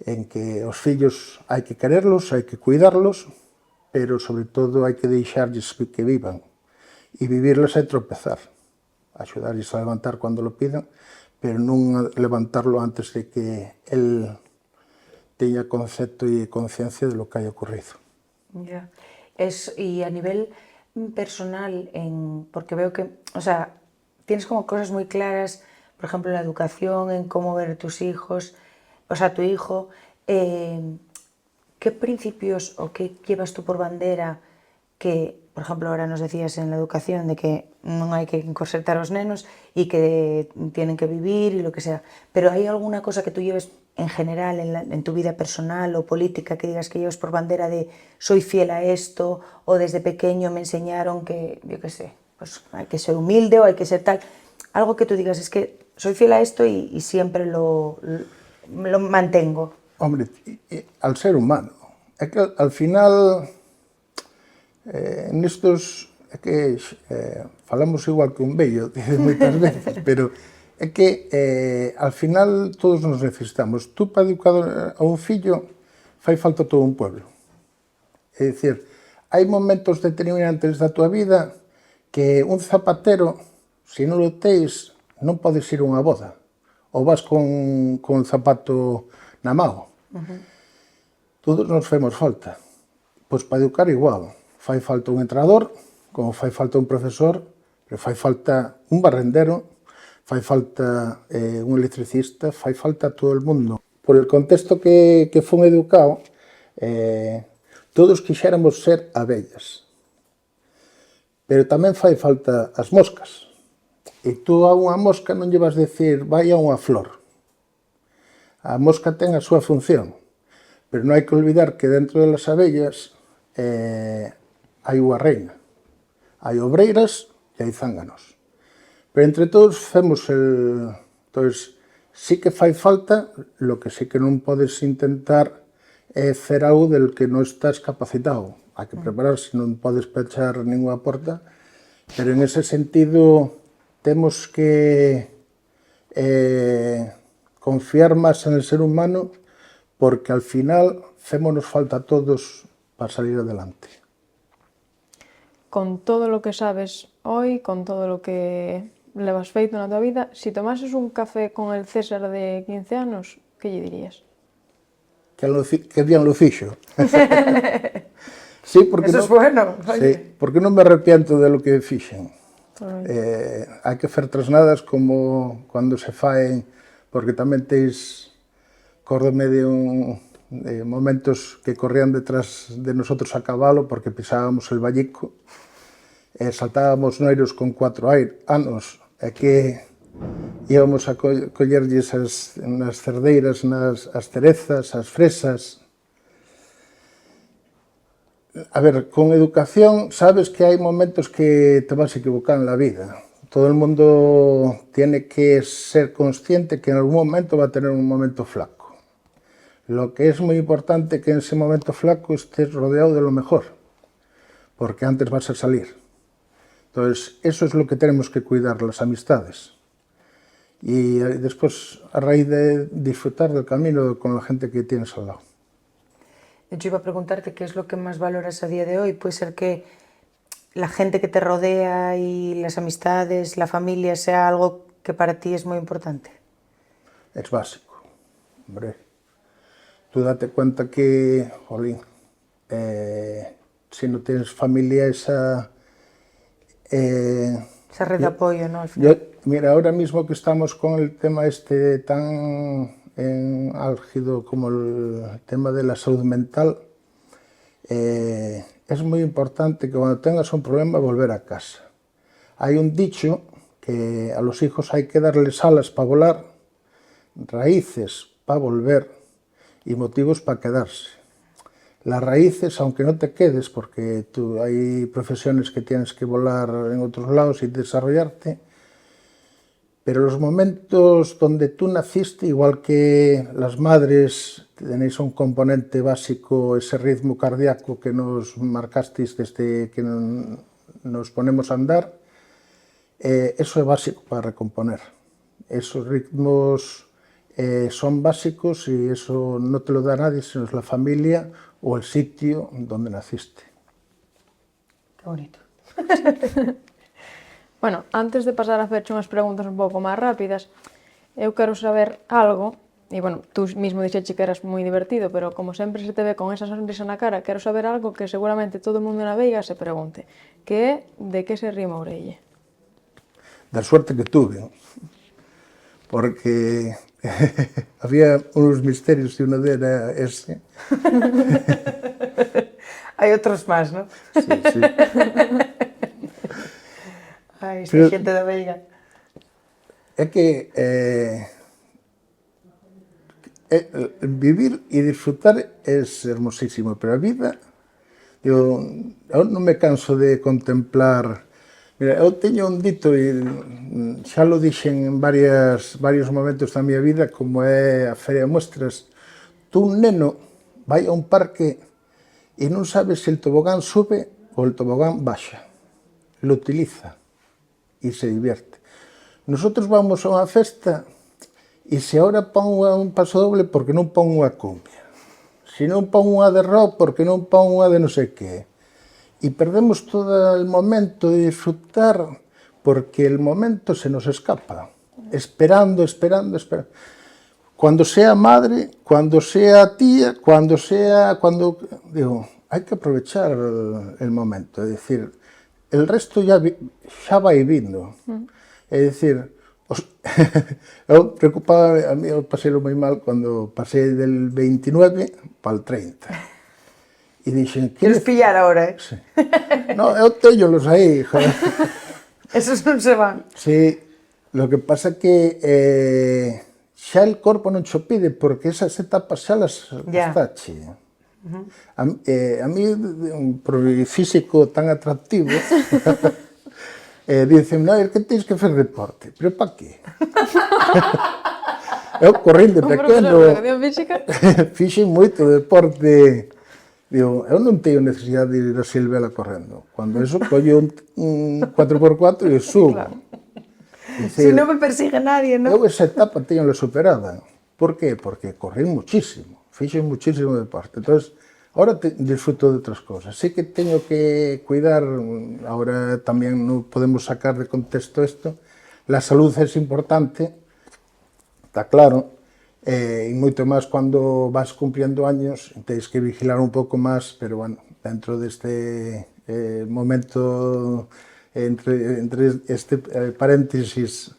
[SPEAKER 3] en que os fillos hai que quererlos, hai que cuidarlos, pero sobre todo hai que deixarles que vivan. E vivirles é tropezar, axudarles a levantar cando lo pidan, pero non levantarlo antes de que el teña concepto e conciencia de lo que hai ocurrido.
[SPEAKER 2] Ya. Y a nivel personal, porque veo que, o sea, tienes como cosas muy claras, por ejemplo, en la educación, en cómo ver a tus hijos, o sea, tu hijo, ¿qué principios o qué llevas tú por bandera que, por ejemplo, ahora nos decías en la educación de que non hai que encorsetar aos nenos e que tienen que vivir y lo que sea, pero ¿hay alguna cosa que tú lleves en general en tu vida personal o política que digas que llevas por bandera de soy fiel a esto, o desde pequeño me enseñaron que, yo qué sé, pues hay que ser humilde o hay que ser tal, algo que tú digas es que soy fiel a esto y siempre lo mantengo?
[SPEAKER 3] Hombre, al ser humano, é que al final nestos é que falamos igual que un vello, moitas veces, pero é que al final todos nos necesitamos. Tú para educar a un fillo fai falta todo un pueblo. É dicir, hai momentos determinantes da tua vida que un zapatero, se non o teis, non podes ir a unha boda. Ou vas con un zapato na mão. Todos nos femos falta. Pois para educar igual. Fai falta un entrenador, como fai falta un profesor, pero fai falta un barrendero, fai falta un electricista, fai falta todo el mundo. Por el contexto que fun educado, todos quixéramos ser abellas. Pero tamén fai falta as moscas. E tú a unha mosca non lle vas decir vai a unha flor. A mosca ten a súa función, pero non hai que olvidar que dentro das abellas hai unha reina. Hai obreiras e hai zánganos. Pero entre todos femos el... Entón, sí que fai falta, lo que sí que non podes intentar é fer algo del que non estás capacitado. Hai que prepararse, non podes pechar ninguna porta, pero en ese sentido temos que confiar máis en el ser humano porque al final fémonos falta a todos para salir adelante.
[SPEAKER 1] Con todo lo que sabes hoy, con todo lo que levas feito na tua vida, si tomases un café con el César de 15 anos, que lle dirías?
[SPEAKER 3] Que bien lo fixo. Sí, porque
[SPEAKER 2] Eso es bueno.
[SPEAKER 3] Sí, porque non me arrepiento de lo que fixen. Hai que fer trasnadas como cando se faen, porque tamén teis, córdome de momentos que corrían detrás de nosotros a cabalo porque pisábamos el vallico e saltábamos noiros con 4 anos e que íbamos a collerlles nas cerdeiras, as cerezas, as fresas. A ver, con educación sabes que hai momentos que te vas a equivocar en la vida. Todo el mundo tiene que ser consciente que en algún momento va a tener un momento flaco. Lo que es muy importante que en ese momento flaco estés rodeado de lo mejor, porque antes vas a salir. Entonces, eso es lo que tenemos que cuidar, las amistades. Y después, a raíz de disfrutar del camino con la gente que tienes al lado.
[SPEAKER 2] Yo iba a preguntarte qué es lo que más valoras a día de hoy. Puede ser que la gente que te rodea y las amistades, la familia, sea algo que para ti es muy importante.
[SPEAKER 3] Es básico, hombre. Tú date cuenta que, jolín, si no tienes familia, esa
[SPEAKER 2] red de apoyo, ¿no? Al final.
[SPEAKER 3] Mira, ahora mismo que estamos con el tema tan álgido como el tema de la salud mental, es muy importante que cuando tengas un problema volver a casa. Hay un dicho que a los hijos hay que darles alas para volar, raíces para volver y motivos para quedarse. Las raíces, aunque no te quedes, porque hay profesiones que tienes que volar en otros lados y desarrollarte, pero los momentos donde tú naciste, igual que las madres, tenéis un componente básico, ese ritmo cardíaco que nos marcasteis desde que nos ponemos a andar, eso es básico para recomponer. Esos ritmos son básicos y eso no te lo da nadie, sino es la familia o el sitio donde naciste.
[SPEAKER 2] Qué bonito.
[SPEAKER 1] Bueno, antes de pasar a hacerche unhas preguntas un pouco máis rápidas, eu quero saber algo, e bueno, tú mismo dixeche que eras moi divertido, pero como sempre se te ve con esa sonrisa na cara, quero saber algo que seguramente todo o mundo na veiga se pregunte, que é de que se rima Orelle?
[SPEAKER 3] Da suerte que tuve, porque había unos misterios y uno de era ese.
[SPEAKER 2] Hay otros más, ¿no?
[SPEAKER 3] Sí, sí.
[SPEAKER 2] Ai, esta xente da veiga.
[SPEAKER 3] É que vivir e disfrutar é hermosísimo, pero a vida, eu non me canso de contemplar. Mira, eu teño un dito, e xa lo dixen en varios momentos da miña vida, como é a Feria de Muestras. Tú, un neno, vai a un parque e non sabes se el tobogán sube ou el tobogán baixa. Lo utiliza e se divierte. nosotros vamos a unha festa e se ahora pon un paso doble, porque non pon unha cumbia? Se non pon unha de rock, porque non pon unha de non sei que? E perdemos todo el momento de disfrutar, porque el momento se nos escapa, esperando. Cuando sea madre, cuando sea tía, digo, hai que aprovechar el momento, é dicir, el resto xa vai vindo. É dicir, eu preocupaba, a mí eu pasei moi mal cando pasei del 29 para el 30. E dixen,
[SPEAKER 2] Queres pillar ahora,
[SPEAKER 3] Sí. No, eu teñolos aí, joder.
[SPEAKER 2] Esos non se van.
[SPEAKER 3] Sí, lo que pasa que xa el corpo non cho pide, porque esas etapas xa las estache. A mí, por mi físico tan atractivo, dicen, no, é que tens que facer deporte. Pero pa qué? Eu corrín de pequeno, fixen moito deporte. Digo, eu non teño necesidade de ir a Silvela correndo. Cando eso, collo un 4x4 e subo.
[SPEAKER 2] Claro. Si non me persigue nadie, non?
[SPEAKER 3] Eu esa etapa teñola superada. Por qué? Porque corrín muchísimo, fixen muchísimo deporte. Entón, ahora disfruto de outras cosas. Sí que teño que cuidar, ahora tamén non podemos sacar de contexto isto, la salud é importante, está claro, e moito máis cando vas cumpriendo años, tens que vigilar un pouco máis, pero bueno, dentro deste momento, entre este paréntesis,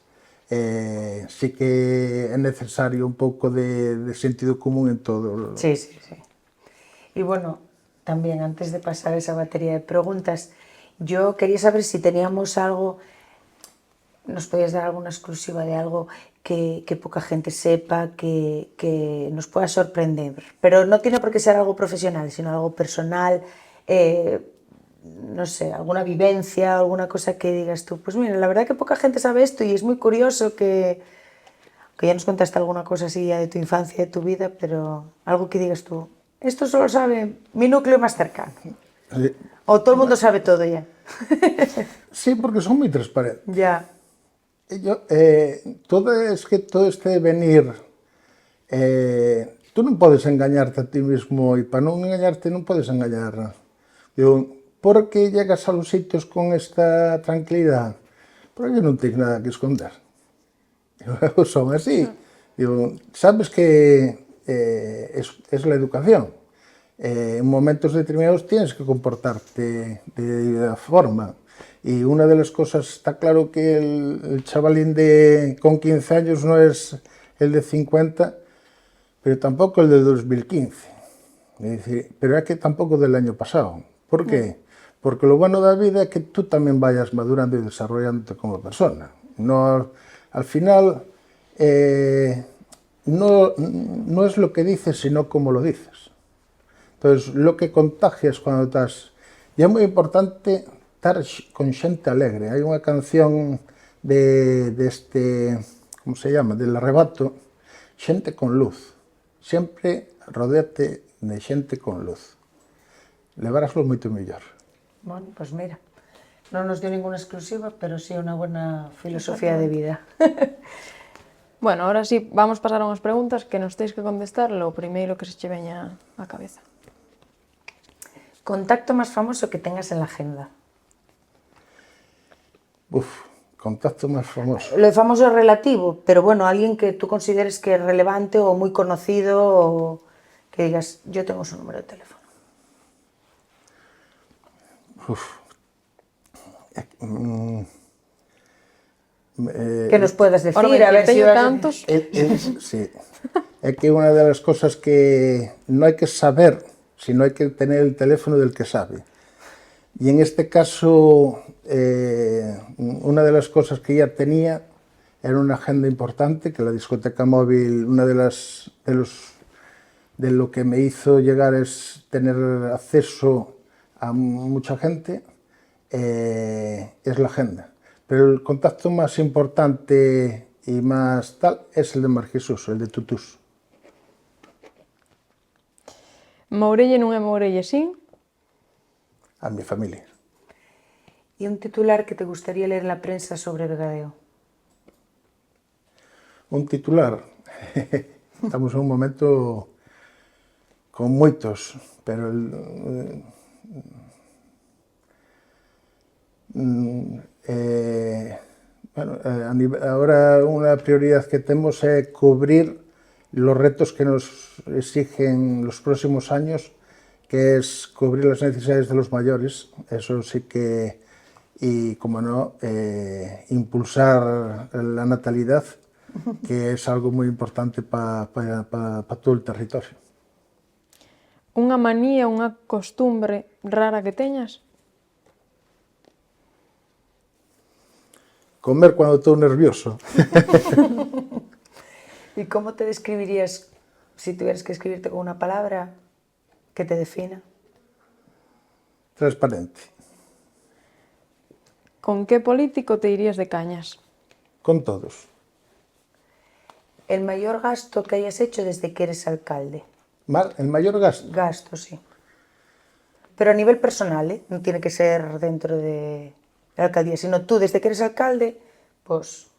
[SPEAKER 3] sí que é necesario un pouco de sentido común en todo.
[SPEAKER 2] Sí. Y bueno, también antes de pasar esa batería de preguntas, yo quería saber si teníamos algo, nos podías dar alguna exclusiva de algo que poca gente sepa, que nos pueda sorprender. Pero no tiene por qué ser algo profesional, sino algo personal, no sé, alguna vivencia, alguna cosa que digas tú, pues mira, la verdad que poca gente sabe esto y es muy curioso que ya nos contaste alguna cosa así ya de tu infancia, de tu vida, pero algo que digas tú, esto solo sabe mi núcleo más cercano.
[SPEAKER 3] Sí.
[SPEAKER 2] O todo el mundo sabe todo ya.
[SPEAKER 3] Sí, porque son moi transparentes.
[SPEAKER 2] Ya.
[SPEAKER 3] Todo este venir, tú non podes engañarte a ti mismo, e para non engañarte non podes engañar. Digo, por que llegas a los sitios con esta tranquilidad? Porque non tens nada que esconder. Digo, son así. Digo, sabes que es la educación. En momentos determinados tienes que comportarte de forma. Y una de las cosas, está claro que el chavalín con 15 años no es el de 50, pero tampoco el de 2015. Es decir, pero es que tampoco del año pasado. ¿Por qué? Porque lo bueno de la vida es que tú también vayas madurando y desarrollándote como persona. No, al final, no es lo que dices, sino cómo lo dices. Entonces, lo que contagias cuando estás... Y es muy importante estar con xente alegre. Hai unha canción deste, como se llama, del arrebato, xente con luz. Sempre rodéate de xente con luz. Levaraslo moito mellor.
[SPEAKER 2] Bueno, pues mira, non nos dio ninguna exclusiva, pero sí unha buena filosofía de vida.
[SPEAKER 1] Bueno, ahora sí, vamos pasar a unhas preguntas que nos teis que contestar lo primeiro que se che veña á cabeza.
[SPEAKER 2] Contacto máis famoso que tengas en la agenda.
[SPEAKER 3] Contacto máis famoso.
[SPEAKER 2] Lo de famoso es relativo, pero bueno, alguien que tú consideres que es relevante o muy conocido, o que digas, yo tengo su número de teléfono. Que nos puedas decir,
[SPEAKER 1] Ahora,
[SPEAKER 2] a ver si...
[SPEAKER 1] tantos...
[SPEAKER 3] Sí. Es que una de las cosas que no hay que saber, sino hay que tener el teléfono del que sabe. Y en este caso, una de las cosas que ya tenía era una agenda importante, que la discoteca móvil, de lo que me hizo llegar es tener acceso a mucha gente, es la agenda. Pero el contacto más importante y más tal es el de Mar Jesús, el de Tutús.
[SPEAKER 1] Mourelle non é Mourelle sin?
[SPEAKER 3] A mi familia.
[SPEAKER 2] ¿Y un titular que te gustaría leer en la prensa sobre Vegadeo?
[SPEAKER 3] Un titular. Estamos en un momento con moitos, pero ahora unha prioridade que temos é cubrir los retos que nos exigen los próximos años, que es cubrir las necesidades de los mayores. Eso sí que, y como no, impulsar la natalidad, que es algo muy importante para todo el territorio.
[SPEAKER 1] Unha manía, unha costumbre rara que teñas?
[SPEAKER 3] Comer cuando estou nervioso.
[SPEAKER 2] ¿Y cómo te describirías, si tuvieras que escribirte con una palabra que te defina?
[SPEAKER 3] Transparente.
[SPEAKER 1] Con que político te irías de cañas?
[SPEAKER 3] Con todos.
[SPEAKER 2] El mayor gasto que hayas hecho desde que eres alcalde.
[SPEAKER 3] El mayor gasto.
[SPEAKER 2] Gasto, sí. Pero a nivel personal, ¿eh? No tiene que ser dentro de la alcaldía, sino tú, desde que eres alcalde, pues...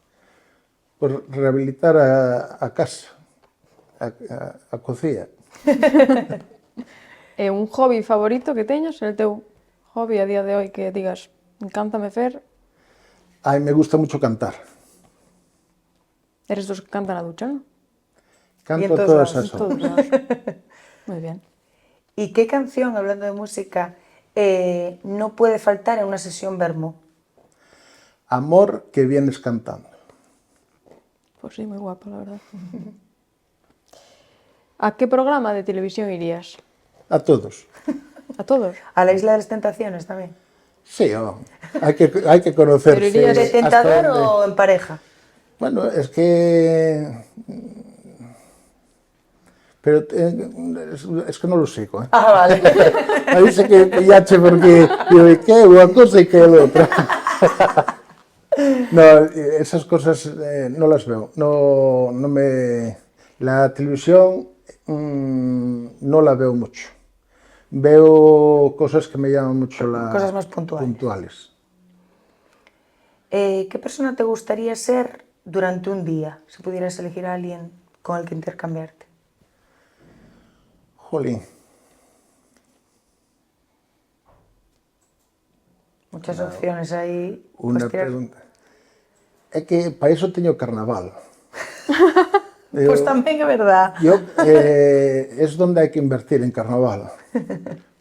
[SPEAKER 3] Por rehabilitar a casa, a cocina.
[SPEAKER 1] E un hobby favorito que teñas? El teu hobby a día de hoy que digas, encántame fer?
[SPEAKER 3] Ay, me gusta mucho cantar.
[SPEAKER 1] Eres dos que cantan a ducha, ¿no?
[SPEAKER 3] Canto
[SPEAKER 2] todos
[SPEAKER 3] todas
[SPEAKER 2] lados,
[SPEAKER 3] esas
[SPEAKER 1] Todos
[SPEAKER 3] horas.
[SPEAKER 1] lados. Muy bien.
[SPEAKER 2] ¿Y qué canción, hablando de música, no puede faltar en una sesión Vermú?
[SPEAKER 3] Amor que vienes cantando.
[SPEAKER 1] Pues sí, muy guapa, la verdad. ¿A qué programa de televisión irías?
[SPEAKER 3] A todos.
[SPEAKER 1] ¿A todos?
[SPEAKER 2] ¿A la Isla de las Tentaciones también?
[SPEAKER 3] Sí, hay que conocerse.
[SPEAKER 1] Pero irías
[SPEAKER 2] ¿De
[SPEAKER 3] hasta
[SPEAKER 2] tentador
[SPEAKER 3] dónde.
[SPEAKER 2] o en pareja?
[SPEAKER 3] Bueno, es que... Pero es que no lo sigo, ¿eh?
[SPEAKER 2] Ah, vale.
[SPEAKER 3] Me dice que pillache porque digo, ¿qué? Una cosa y qué la otra. No, esas cosas no las veo. No me... La televisión no la veo mucho. Veo cosas que me llaman mucho la...
[SPEAKER 2] Cosas más puntuales. ¿Qué persona te gustaría ser durante un día, si pudieras elegir a alguien con el que intercambiarte?
[SPEAKER 3] Jolín.
[SPEAKER 2] Muchas opciones ahí.
[SPEAKER 3] Una pregunta. É que para iso teño carnaval.
[SPEAKER 2] Pues tamén é verdad.
[SPEAKER 3] Es donde hai que invertir en carnaval.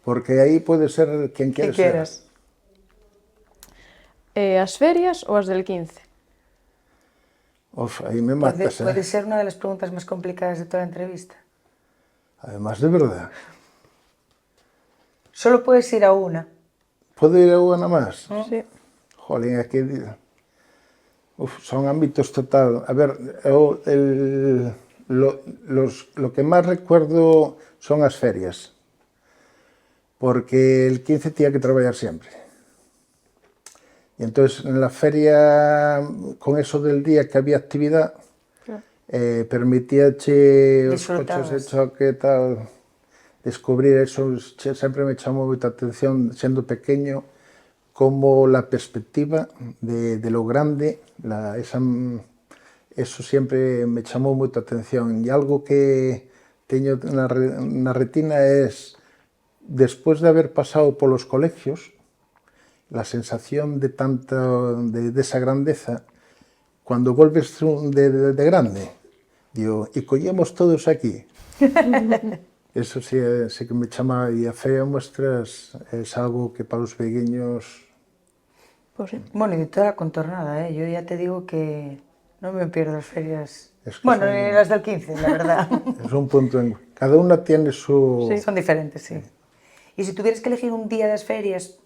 [SPEAKER 3] Porque aí pode ser quien
[SPEAKER 2] ¿Qué
[SPEAKER 3] quieras ser.
[SPEAKER 1] As ferias ou as del 15?
[SPEAKER 3] Uf, aí me matas,
[SPEAKER 2] Puede ser una de las preguntas más complicadas de toda la entrevista.
[SPEAKER 3] Además, de verdad.
[SPEAKER 2] Solo puedes ir a una.
[SPEAKER 3] Podo ir a unha máis?
[SPEAKER 1] Sí.
[SPEAKER 3] Jolín, é que... son ámbitos total. A ver, lo que más recuerdo son as ferias. Porque el 15 tenía que trabajar siempre. Y entonces en la feria, con eso del día que había actividad, permitíache os coches de choque e tal, descubrir eso. Sempre me chamou moita atención, sendo pequeño, como la perspectiva de lo grande, eso siempre me chamou moita atención. Y algo que teño na retina es, después de haber pasado por los colegios, la sensación de esa grandeza, cuando vuelves de grande, digo, y collemos todos aquí. Eso sí que me chama, y a Feria de Muestras es algo que para los pequeños...
[SPEAKER 1] Pues sí.
[SPEAKER 2] Bueno, y de toda la contornada, ¿eh? Yo ya te digo que no me pierdo las ferias.
[SPEAKER 3] Es que
[SPEAKER 2] bueno, ni las del 15, la verdad.
[SPEAKER 3] Es un punto en... Cada una tiene su...
[SPEAKER 1] Sí.
[SPEAKER 2] Son diferentes, sí. Y si tuvieras que elegir un día de las ferias,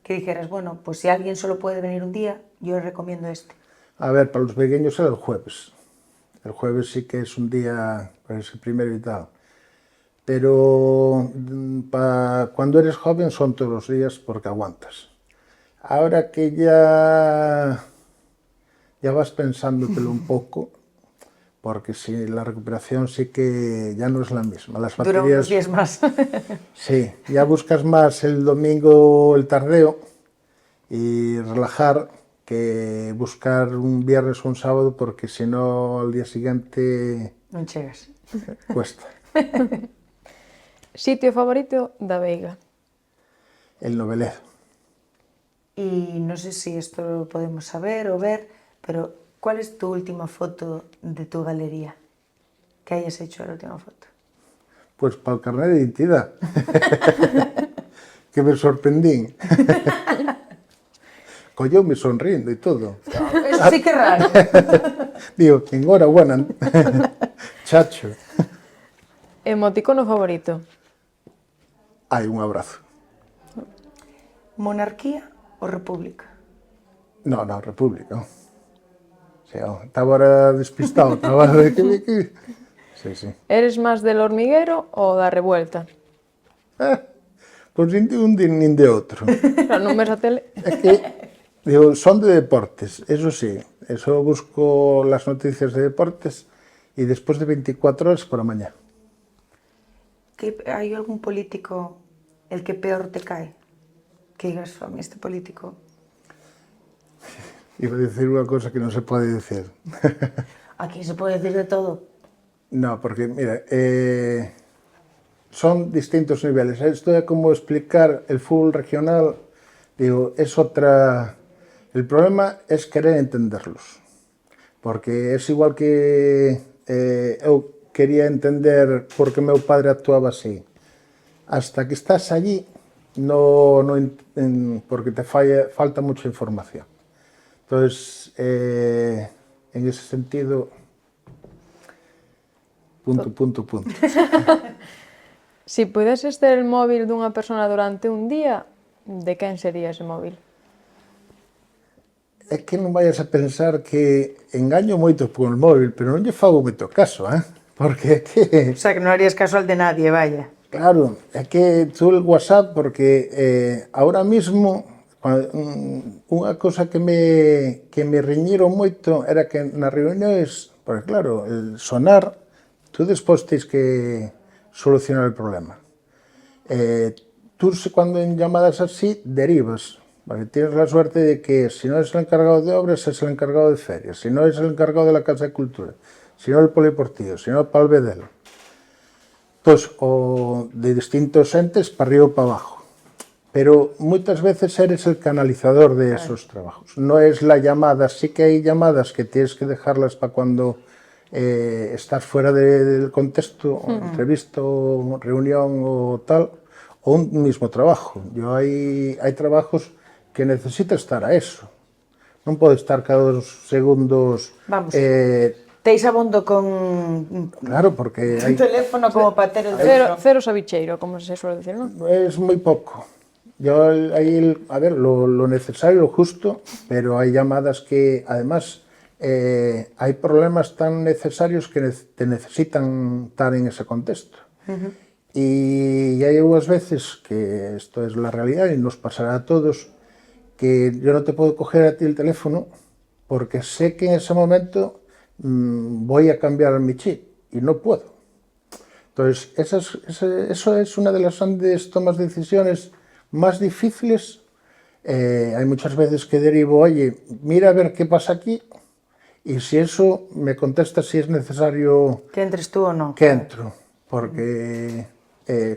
[SPEAKER 2] que dijeras, bueno, pues si alguien solo puede venir un día, yo le recomiendo este.
[SPEAKER 3] A ver, para los pequeños era el jueves. El jueves sí que es un día, pues el primero y tal. Pero cuando eres joven son todos los días porque aguantas. Ahora que ya vas pensándotelo un poco, porque sí, la recuperación sí que ya no es la misma. Las
[SPEAKER 2] Dura unos días más.
[SPEAKER 3] Sí, ya buscas más el domingo, el tardeo, y relajar que buscar un viernes o un sábado, porque si no, al día siguiente
[SPEAKER 2] Non chegas.
[SPEAKER 3] cuesta.
[SPEAKER 1] Sitio favorito da Veiga?
[SPEAKER 3] El Noveledo.
[SPEAKER 2] Y no sé si esto lo podemos saber o ver, pero ¿cuál es tu última foto de tu galería? ¿Qué hayas hecho la última foto?
[SPEAKER 3] Pues para el carnet de identidad. Que me sorprendí. Colleume sonriendo y todo.
[SPEAKER 2] Eso sí que es raro.
[SPEAKER 3] Digo, enhorabuena, chacho.
[SPEAKER 1] Emoticono favorito?
[SPEAKER 3] Hai un abrazo.
[SPEAKER 2] ¿Monarquía o república?
[SPEAKER 3] No, República. O sea, estaba ahora despistado, estaba de que... Sí, sí.
[SPEAKER 1] Eres máis del hormiguero ou da revuelta?
[SPEAKER 3] Pois nin de un nin de outro.
[SPEAKER 1] Claro, non ves a tele?
[SPEAKER 3] É que, digo, son de deportes, eso sí. Eso busco las noticias de deportes y después de 24 horas por la mañana.
[SPEAKER 2] ¿Hay algún político el que peor te cae? Que digas, a mí este político...
[SPEAKER 3] Iba a decir una cosa que no se puede decir.
[SPEAKER 2] Aquí se puede decir de todo.
[SPEAKER 3] No, porque, mira, son distintos niveles. Esto es como explicar el fútbol regional, digo, es otra... El problema es querer entenderlos. Porque es igual que eu quería entender por que meu padre actuaba así. Hasta que estás allí, porque te falta mucha información. Entonces, en ese sentido, punto.
[SPEAKER 1] Si pudeses ter el móvil dunha persona durante un día, de quen sería ese móvil?
[SPEAKER 3] É que non vayas a pensar que engaño moito con el móvil, pero non lle fago moito caso, porque é que...
[SPEAKER 2] O sea, que no harías caso al de nadie, vaya.
[SPEAKER 3] Claro, é que tú el WhatsApp, porque ahora mismo unha cosa que me riñeron moito era que nas reuniones, porque claro, el sonar, tú despois tens que solucionar el problema. Tú cuando en llamadas así derivas, porque tienes la suerte de que si no es el encargado de obras, es el encargado de ferias, si no es el encargado de la Casa de Cultura, si no el polideportivo, si no el Palvedelo. Pues, o de distintos entes para arriba o para abajo. Pero muchas veces eres el canalizador de esos trabajos. No es la llamada, sí que hay llamadas que tienes que dejarlas para cuando estás fuera del contexto, entrevista o reunión o tal, o un mismo trabajo. Hay trabajos que necesita estar a eso. Non pode estar cada 2 segundos...
[SPEAKER 2] Vamos, teis abondo con...
[SPEAKER 3] Claro, porque hai...
[SPEAKER 2] Un teléfono como para ter el teléfono.
[SPEAKER 1] Cero sabicheiro, como se suele decir, non?
[SPEAKER 3] Es muy poco. Yo ahí, a ver, lo necesario, lo justo, pero hay llamadas que, además, hay problemas tan necesarios que te necesitan estar en ese contexto. Y hay unas veces que esto es la realidad y nos pasará a todos, que yo no te puedo coger a ti el teléfono porque sé que en ese momento voy a cambiar mi chip y no puedo. Entonces, eso es una de las grandes tomas de decisiones más difíciles. Hay muchas veces que derivo, oye, mira a ver qué pasa aquí, y si eso me contesta si es necesario
[SPEAKER 2] Que entres tú o no.
[SPEAKER 3] que entro, porque,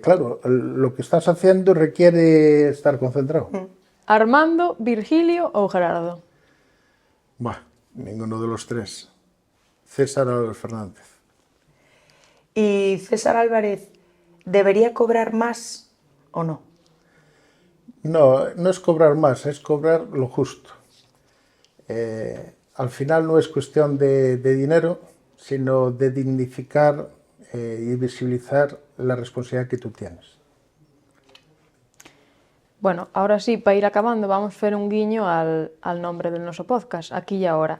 [SPEAKER 3] claro, lo que estás haciendo requiere estar concentrado.
[SPEAKER 1] Armando, Virgilio ou Gerardo?
[SPEAKER 3] Bah, ninguno de los tres. César Álvarez Fernández.
[SPEAKER 2] ¿Y César Álvarez debería cobrar más o no?
[SPEAKER 3] No, no es cobrar más, es cobrar lo justo. Al final no es cuestión de dinero, sino de dignificar y visibilizar la responsabilidad que tú tienes.
[SPEAKER 1] Bueno, ahora sí, para ir acabando, vamos a hacer un guiño al nombre del noso podcast, Aquí y Ahora.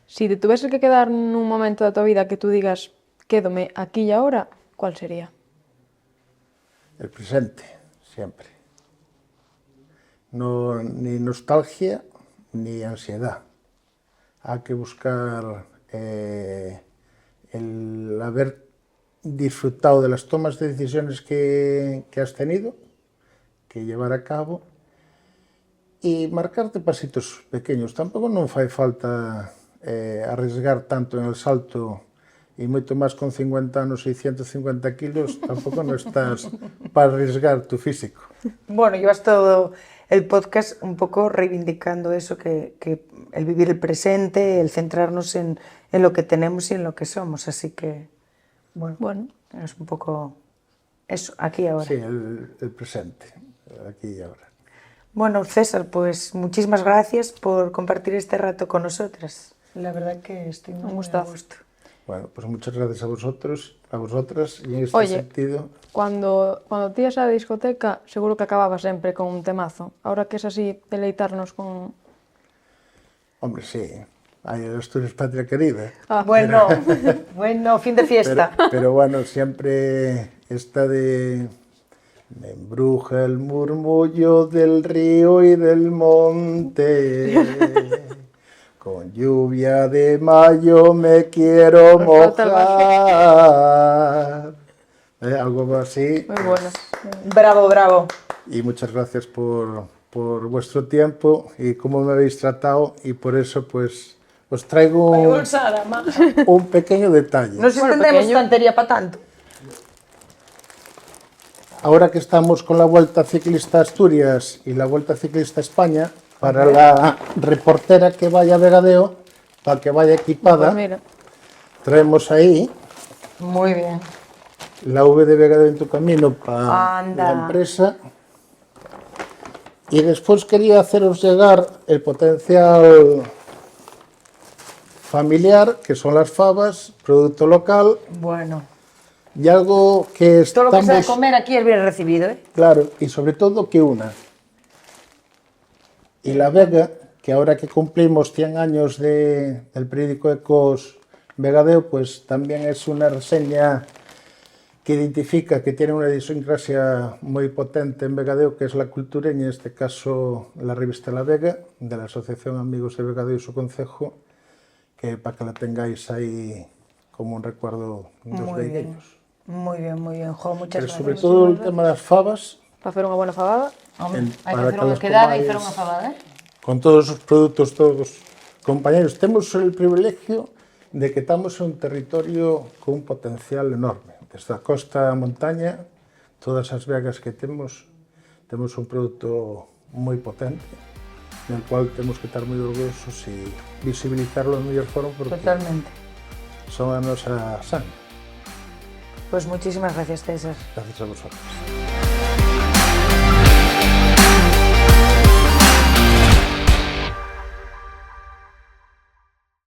[SPEAKER 1] Si te tuvieses que quedar nun momento da tua vida que tú digas quédome aquí y ahora, ¿cuál sería?
[SPEAKER 3] El presente, siempre. No, ni nostalgia ni ansiedad. Hay que buscar el haber disfrutado de las tomas de decisiones que has tenido, que llevar a cabo, e marcarte pasitos pequeños. Tampouco non fai falta arriesgar tanto en el salto, e moito máis con 50 anos e 150 kilos, tampouco non estás para arriesgar tu físico.
[SPEAKER 2] Bueno, llevas todo el podcast un poco reivindicando eso, que el vivir el presente, el centrarnos en lo que tenemos y en lo que somos. Así que, bueno. Es un poco eso, aquí y ahora.
[SPEAKER 3] Sí, el presente, aquí y ahora.
[SPEAKER 2] Bueno, César, pues muchísimas gracias por compartir este rato con nosotras. La verdad que estoy muy a gusto.
[SPEAKER 3] Bueno, pues muchas gracias a vosotros, a vosotras, y en este sentido...
[SPEAKER 1] Cuando te ibas a la discoteca, seguro que acababas siempre con un temazo. Ahora que es así, deleitarnos con...
[SPEAKER 3] Hombre, sí, hay el Asturias Patria Querida.
[SPEAKER 2] Bueno, fin de fiesta.
[SPEAKER 3] Pero bueno, siempre esta de... Me embruja el murmullo del río y del monte, con lluvia de mayo me quiero mojar. Algo así.
[SPEAKER 1] Muy bueno.
[SPEAKER 2] Bravo.
[SPEAKER 3] Y muchas gracias por vuestro tiempo y cómo me habéis tratado, y por eso pues os traigo un pequeño detalle.
[SPEAKER 2] No sé si tendremos estantería para tanto.
[SPEAKER 3] Ahora que estamos con la Vuelta Ciclista a Asturias y la Vuelta Ciclista a España, para la reportera que vaya a Vegadeo, para que vaya equipada,
[SPEAKER 1] Pues mira.
[SPEAKER 3] traemos ahí
[SPEAKER 2] Muy bien.
[SPEAKER 3] la V de Vegadeo en tu camino para
[SPEAKER 2] Anda.
[SPEAKER 3] la empresa. Y después quería haceros llegar el potencial familiar, que son las fabas, producto local,
[SPEAKER 2] Bueno.
[SPEAKER 3] y algo que
[SPEAKER 2] Todo
[SPEAKER 3] estamos...
[SPEAKER 2] lo que sea de comer aquí es bien recibido, ¿eh?
[SPEAKER 3] Claro, y sobre todo que una. Y la Vega, que ahora que cumplimos 100 años del periódico Ecos Vegadeo, pues también es una reseña que identifica que tiene una idiosincrasia muy potente en Vegadeo, que es la cultura, y en este caso la revista La Vega, de la Asociación Amigos de Vegadeo y su concejo, que para que la tengáis ahí como un recuerdo dos
[SPEAKER 2] Muy bien.
[SPEAKER 3] veigueños.
[SPEAKER 2] Muy bien, Jo, muchas
[SPEAKER 3] Pero
[SPEAKER 2] gracias.
[SPEAKER 3] sobre todo el tema das fabas,
[SPEAKER 1] Para hacer unha buena fabada.
[SPEAKER 2] Hombre, hai que
[SPEAKER 3] para
[SPEAKER 2] hacer
[SPEAKER 3] que
[SPEAKER 2] unha
[SPEAKER 3] las
[SPEAKER 2] quedada e
[SPEAKER 3] comáis
[SPEAKER 2] hacer unha fabada, ¿eh?
[SPEAKER 3] con todos os produtos, todos compañeros. Temos el privilegio de que estamos en un territorio con un potencial enorme. Desde a costa a montaña, todas as vegas que temos un produto moi potente, del cual temos que estar moi orgullosos e visibilizarlo en mellor forma, porque
[SPEAKER 2] Totalmente.
[SPEAKER 3] son a nosa sangre.
[SPEAKER 2] Pues muchísimas gracias, César.
[SPEAKER 3] Gracias a vosotros.